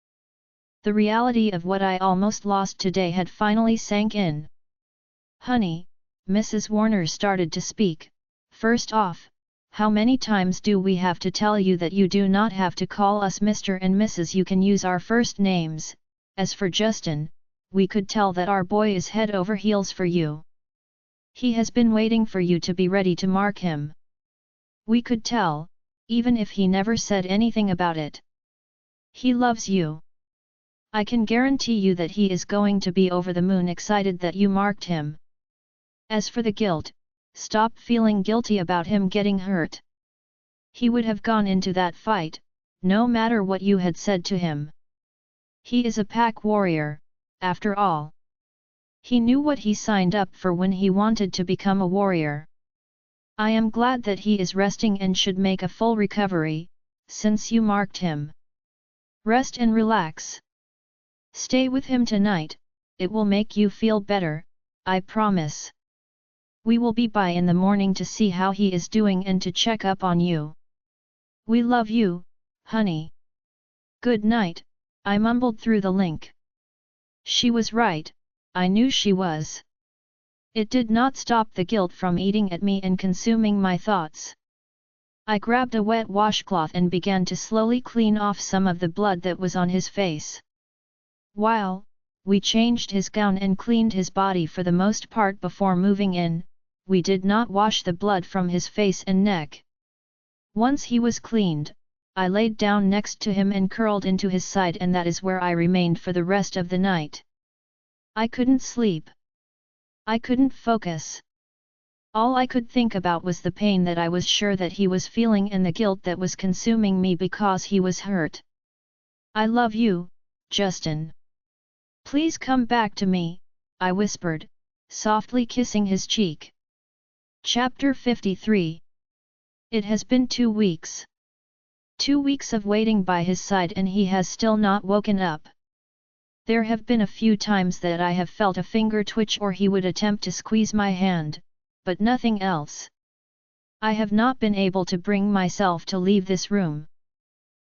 The reality of what I almost lost today had finally sank in. Honey, Mrs. Warner started to speak. First off, how many times do we have to tell you that you do not have to call us Mr. and Mrs. You can use our first names. As for Justin, we could tell that our boy is head over heels for you. He has been waiting for you to be ready to mark him. We could tell, even if he never said anything about it. He loves you. I can guarantee you that he is going to be over the moon excited that you marked him. As for the guilt, stop feeling guilty about him getting hurt. He would have gone into that fight, no matter what you had said to him. He is a pack warrior, after all. He knew what he signed up for when he wanted to become a warrior. I am glad that he is resting and should make a full recovery, since you marked him. Rest and relax. Stay with him tonight, it will make you feel better, I promise. We will be by in the morning to see how he is doing and to check up on you. We love you, honey. Good night, I mumbled through the link. She was right, I knew she was. It did not stop the guilt from eating at me and consuming my thoughts. I grabbed a wet washcloth and began to slowly clean off some of the blood that was on his face. While we changed his gown and cleaned his body for the most part before moving in, we did not wash the blood from his face and neck. Once he was cleaned, I laid down next to him and curled into his side, and that is where I remained for the rest of the night. I couldn't sleep. I couldn't focus. All I could think about was the pain that I was sure that he was feeling and the guilt that was consuming me because he was hurt. I love you, Justin. Please come back to me, I whispered, softly kissing his cheek. Chapter 53. It has been 2 weeks. 2 weeks of waiting by his side and he has still not woken up. There have been a few times that I have felt a finger twitch or he would attempt to squeeze my hand, but nothing else. I have not been able to bring myself to leave this room.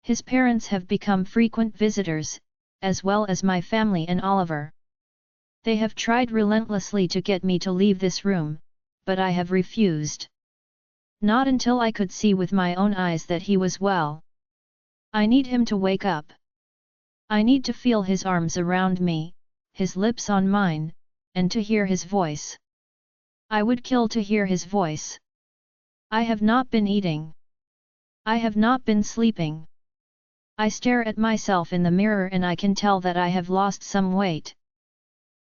His parents have become frequent visitors, as well as my family and Oliver. They have tried relentlessly to get me to leave this room, but I have refused. Not until I could see with my own eyes that he was well. I need him to wake up. I need to feel his arms around me, his lips on mine, and to hear his voice. I would kill to hear his voice. I have not been eating. I have not been sleeping. I stare at myself in the mirror and I can tell that I have lost some weight.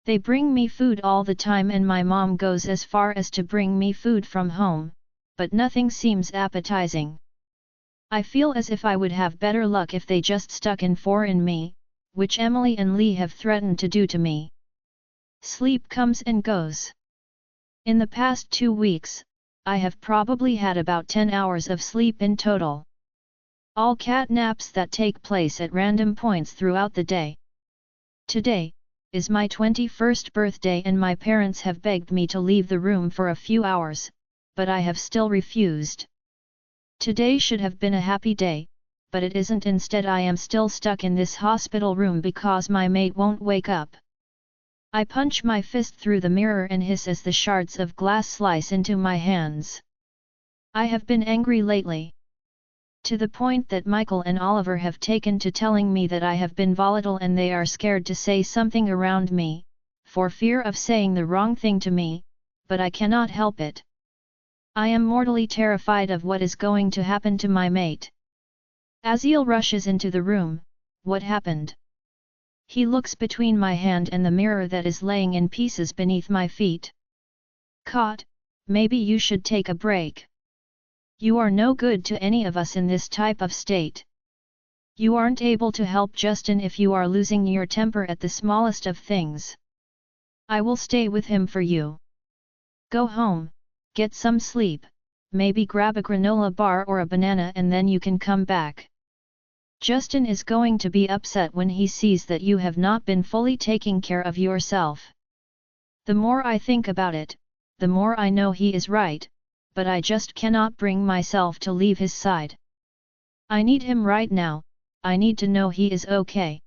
They bring me food all the time and my mom goes as far as to bring me food from home, but nothing seems appetizing. I feel as if I would have better luck if they just stuck in 4 in me, which Emily and Lee have threatened to do to me. Sleep comes and goes. In the past 2 weeks, I have probably had about 10 hours of sleep in total. All cat naps that take place at random points throughout the day. Today is my 21st birthday and my parents have begged me to leave the room for a few hours, but I have still refused. Today should have been a happy day, but it isn't. Instead I am still stuck in this hospital room because my mate won't wake up. I punch my fist through the mirror and hiss as the shards of glass slice into my hands. I have been angry lately. To the point that Michael and Oliver have taken to telling me that I have been volatile and they are scared to say something around me, for fear of saying the wrong thing to me, but I cannot help it. I am mortally terrified of what is going to happen to my mate. Aziel rushes into the room. What happened? He looks between my hand and the mirror that is laying in pieces beneath my feet. Caught, maybe you should take a break. You are no good to any of us in this type of state. You aren't able to help Justin if you are losing your temper at the smallest of things. I will stay with him for you. Go home, get some sleep, maybe grab a granola bar or a banana and then you can come back. Justin is going to be upset when he sees that you have not been fully taking care of yourself. The more I think about it, the more I know he is right, but I just cannot bring myself to leave his side. I need him right now, I need to know he is okay.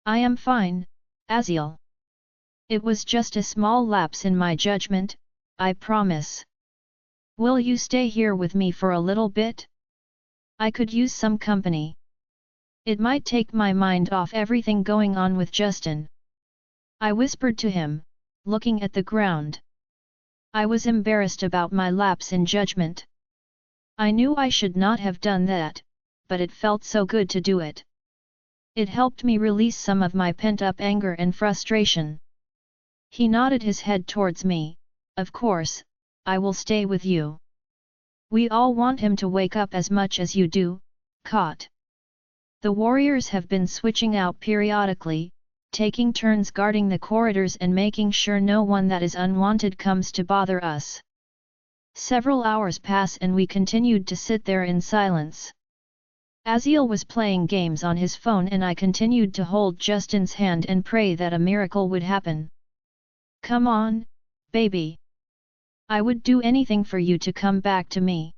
I am fine, Aziel. It was just a small lapse in my judgment, I promise. Will you stay here with me for a little bit? I could use some company. It might take my mind off everything going on with Justin. I whispered to him, looking at the ground. I was embarrassed about my lapse in judgment. I knew I should not have done that, but it felt so good to do it. It helped me release some of my pent-up anger and frustration. He nodded his head towards me. Of course, I will stay with you. We all want him to wake up as much as you do, Kot. The warriors have been switching out periodically, taking turns guarding the corridors and making sure no one that is unwanted comes to bother us. Several hours pass and we continued to sit there in silence. Aziel was playing games on his phone and I continued to hold Justin's hand and pray that a miracle would happen. Come on, baby. I would do anything for you to come back to me.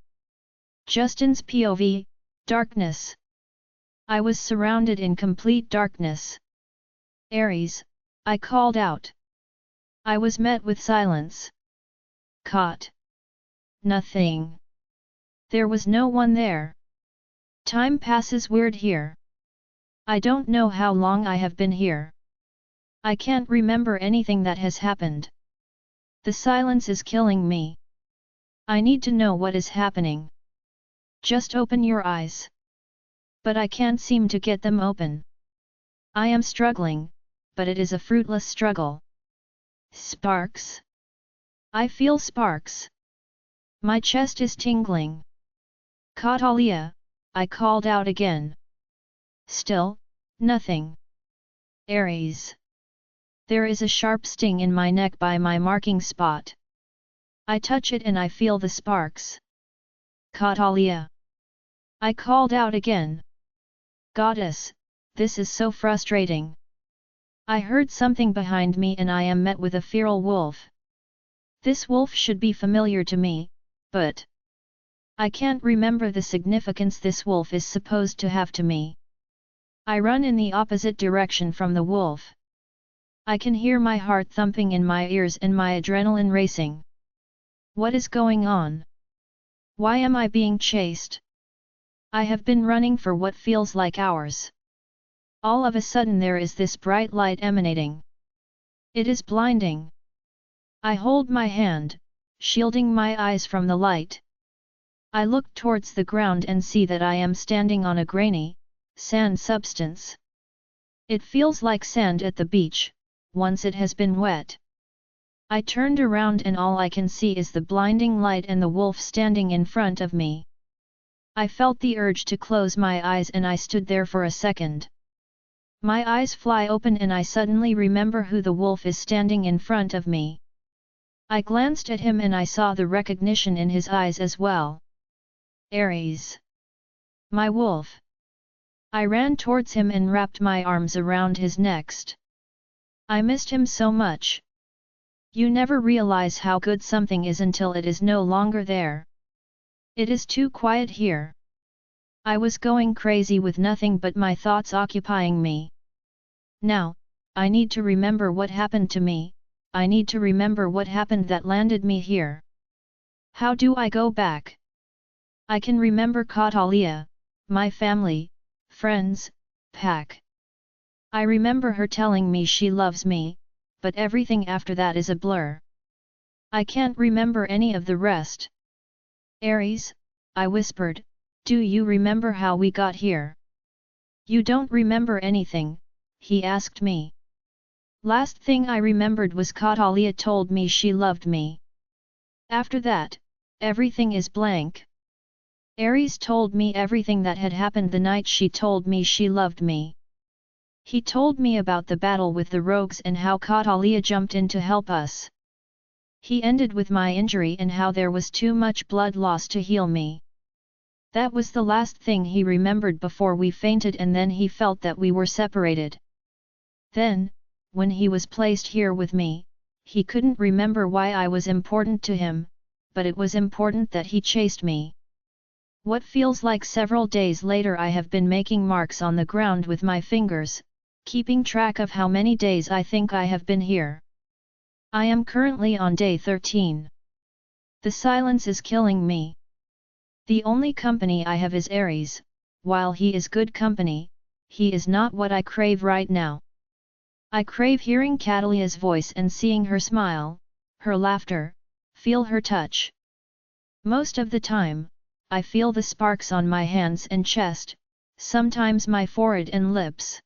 Justin's POV, darkness. I was surrounded in complete darkness. Aries, I called out. I was met with silence. Kot. Nothing. There was no one there. Time passes weird here. I don't know how long I have been here. I can't remember anything that has happened. The silence is killing me. I need to know what is happening. Just open your eyes. But I can't seem to get them open. I am struggling, but it is a fruitless struggle. Sparks? I feel sparks. My chest is tingling. Katalia, I called out again. Still, nothing. Aries. There is a sharp sting in my neck by my marking spot. I touch it and I feel the sparks. Katalia. I called out again. Goddess, this is so frustrating. I heard something behind me and I am met with a feral wolf. This wolf should be familiar to me, but I can't remember the significance this wolf is supposed to have to me. I run in the opposite direction from the wolf. I can hear my heart thumping in my ears and my adrenaline racing. What is going on? Why am I being chased? I have been running for what feels like hours. All of a sudden there is this bright light emanating. It is blinding. I hold my hand, shielding my eyes from the light. I look towards the ground and see that I am standing on a grainy, sand substance. It feels like sand at the beach, once it has been wet. I turned around and all I can see is the blinding light and the wolf standing in front of me. I felt the urge to close my eyes and I stood there for a second. My eyes fly open and I suddenly remember who the wolf is standing in front of me. I glanced at him and I saw the recognition in his eyes as well. Aries. My wolf. I ran towards him and wrapped my arms around his neck. I missed him so much. You never realize how good something is until it is no longer there. It is too quiet here. I was going crazy with nothing but my thoughts occupying me. Now, I need to remember what happened to me, I need to remember what happened that landed me here. How do I go back? I can remember Katalia, my family, friends, pack. I remember her telling me she loves me, but everything after that is a blur. I can't remember any of the rest. Aries, I whispered, do you remember how we got here? You don't remember anything, he asked me. Last thing I remembered was Katalia told me she loved me. After that, everything is blank. Aries told me everything that had happened the night she told me she loved me. He told me about the battle with the rogues and how Katalia jumped in to help us. He ended with my injury and how there was too much blood loss to heal me. That was the last thing he remembered before we fainted and then he felt that we were separated. Then, when he was placed here with me, he couldn't remember why I was important to him, but it was important that he chased me. What feels like several days later I have been making marks on the ground with my fingers, keeping track of how many days I think I have been here. I am currently on day 13. The silence is killing me. The only company I have is Aries. While he is good company, he is not what I crave right now. I crave hearing Catalia's voice and seeing her smile, her laughter, feel her touch. Most of the time, I feel the sparks on my hands and chest, sometimes my forehead and lips.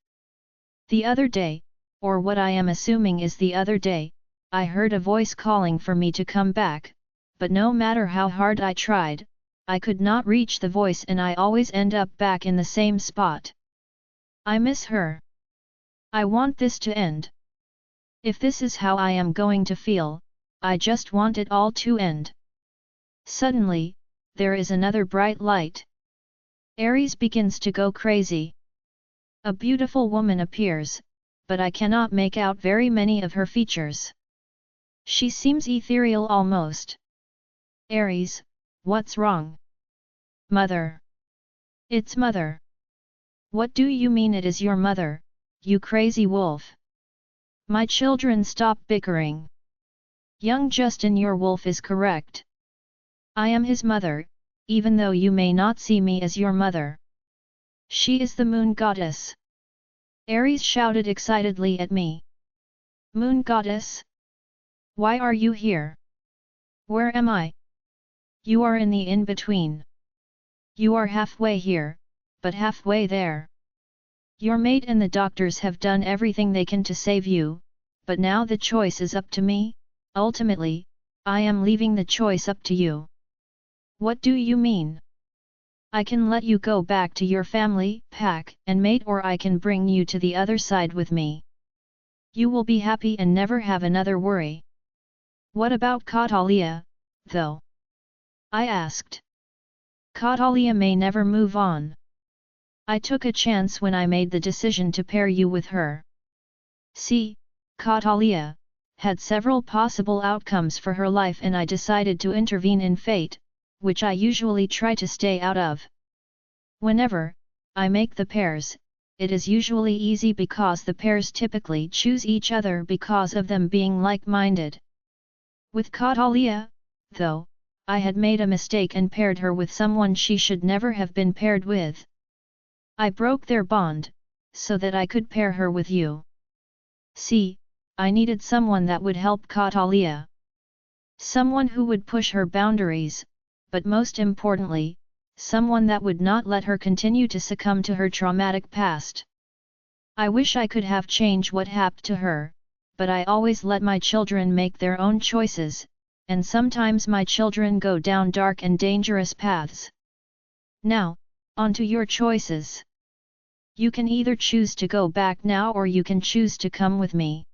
The other day, or what I am assuming is the other day, I heard a voice calling for me to come back, but no matter how hard I tried, I could not reach the voice and I always end up back in the same spot. I miss her. I want this to end. If this is how I am going to feel, I just want it all to end. Suddenly, there is another bright light. Aries begins to go crazy. A beautiful woman appears, but I cannot make out very many of her features. She seems ethereal almost. Aries, what's wrong? Mother. It's mother. What do you mean it is your mother, you crazy wolf? My children, stop bickering. Young Justin, your wolf is correct. I am his mother, even though you may not see me as your mother. She is the moon goddess. Aries shouted excitedly at me. Moon goddess? Why are you here? Where am I? You are in the in-between. You are halfway here, but halfway there. Your mate and the doctors have done everything they can to save you, but now the choice is up to me. Ultimately, I am leaving the choice up to you. What do you mean? I can let you go back to your family, pack, and mate, or I can bring you to the other side with me. You will be happy and never have another worry. What about Catalia, though? I asked. Catalia may never move on. I took a chance when I made the decision to pair you with her. See, Catalia had several possible outcomes for her life and I decided to intervene in fate, which I usually try to stay out of. Whenever I make the pairs, it is usually easy because the pairs typically choose each other because of them being like-minded. With Catalia, though, I had made a mistake and paired her with someone she should never have been paired with. I broke their bond, so that I could pair her with you. See, I needed someone that would help Catalia. Someone who would push her boundaries, but most importantly, someone that would not let her continue to succumb to her traumatic past. I wish I could have changed what happened to her, but I always let my children make their own choices, and sometimes my children go down dark and dangerous paths. Now, on to your choices. You can either choose to go back now or you can choose to come with me.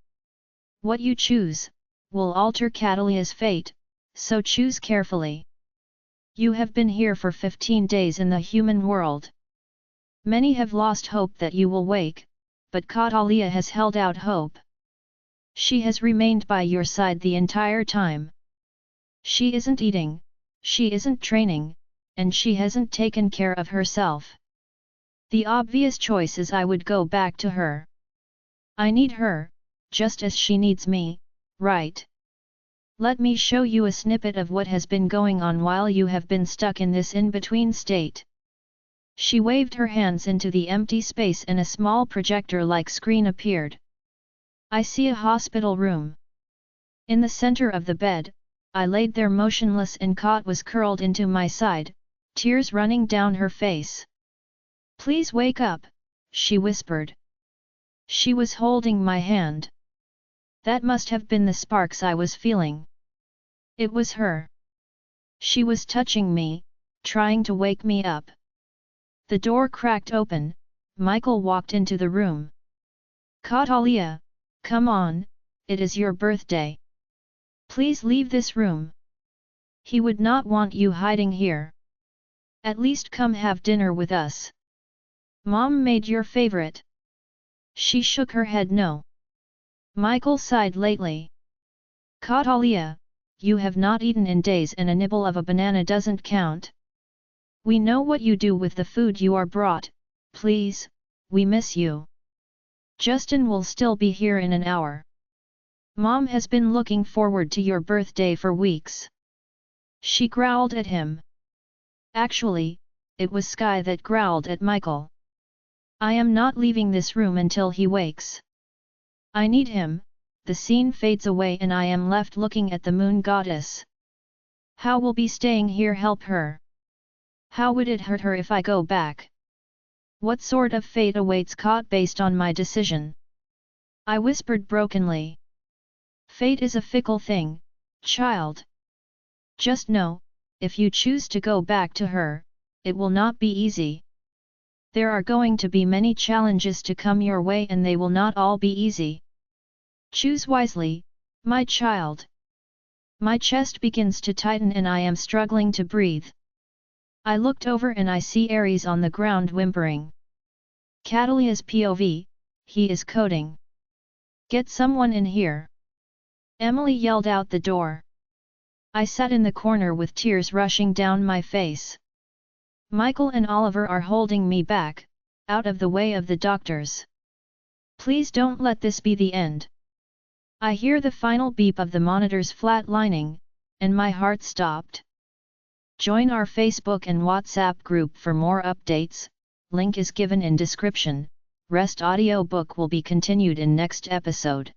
What you choose will alter Catalia's fate, so choose carefully. You have been here for 15 days in the human world. Many have lost hope that you will wake, but Catalia has held out hope. She has remained by your side the entire time. She isn't eating, she isn't training, and she hasn't taken care of herself. The obvious choice is I would go back to her. I need her, just as she needs me, right? Let me show you a snippet of what has been going on while you have been stuck in this in-between state. She waved her hands into the empty space and a small projector-like screen appeared. I see a hospital room. In the center of the bed, I laid there motionless and Kat was curled into my side, tears running down her face. Please wake up, she whispered. She was holding my hand. That must have been the sparks I was feeling. It was her. She was touching me, trying to wake me up. The door cracked open, Michael walked into the room. Catalia, come on, it is your birthday. Please leave this room. He would not want you hiding here. At least come have dinner with us. Mom made your favorite. She shook her head no. Michael sighed lately. Catalia, you have not eaten in days and a nibble of a banana doesn't count. We know what you do with the food you are brought, please, we miss you. Justin will still be here in an hour. Mom has been looking forward to your birthday for weeks. She growled at him. Actually, it was Sky that growled at Michael. I am not leaving this room until he wakes. I need him. The scene fades away and I am left looking at the moon goddess. How will be staying here help her? How would it hurt her if I go back? What sort of fate awaits Caught based on my decision? I whispered brokenly. Fate is a fickle thing, child. Just know, if you choose to go back to her, it will not be easy. There are going to be many challenges to come your way and they will not all be easy. Choose wisely, my child. My chest begins to tighten and I am struggling to breathe. I looked over and I see Aries on the ground whimpering. Catalia's POV, he is coding. Get someone in here. Emily yelled out the door. I sat in the corner with tears rushing down my face. Michael and Oliver are holding me back, out of the way of the doctors. Please don't let this be the end. I hear the final beep of the monitors flatlining, and my heart stopped. Join our Facebook and WhatsApp group for more updates, link is given in description. Rest audiobook will be continued in next episode.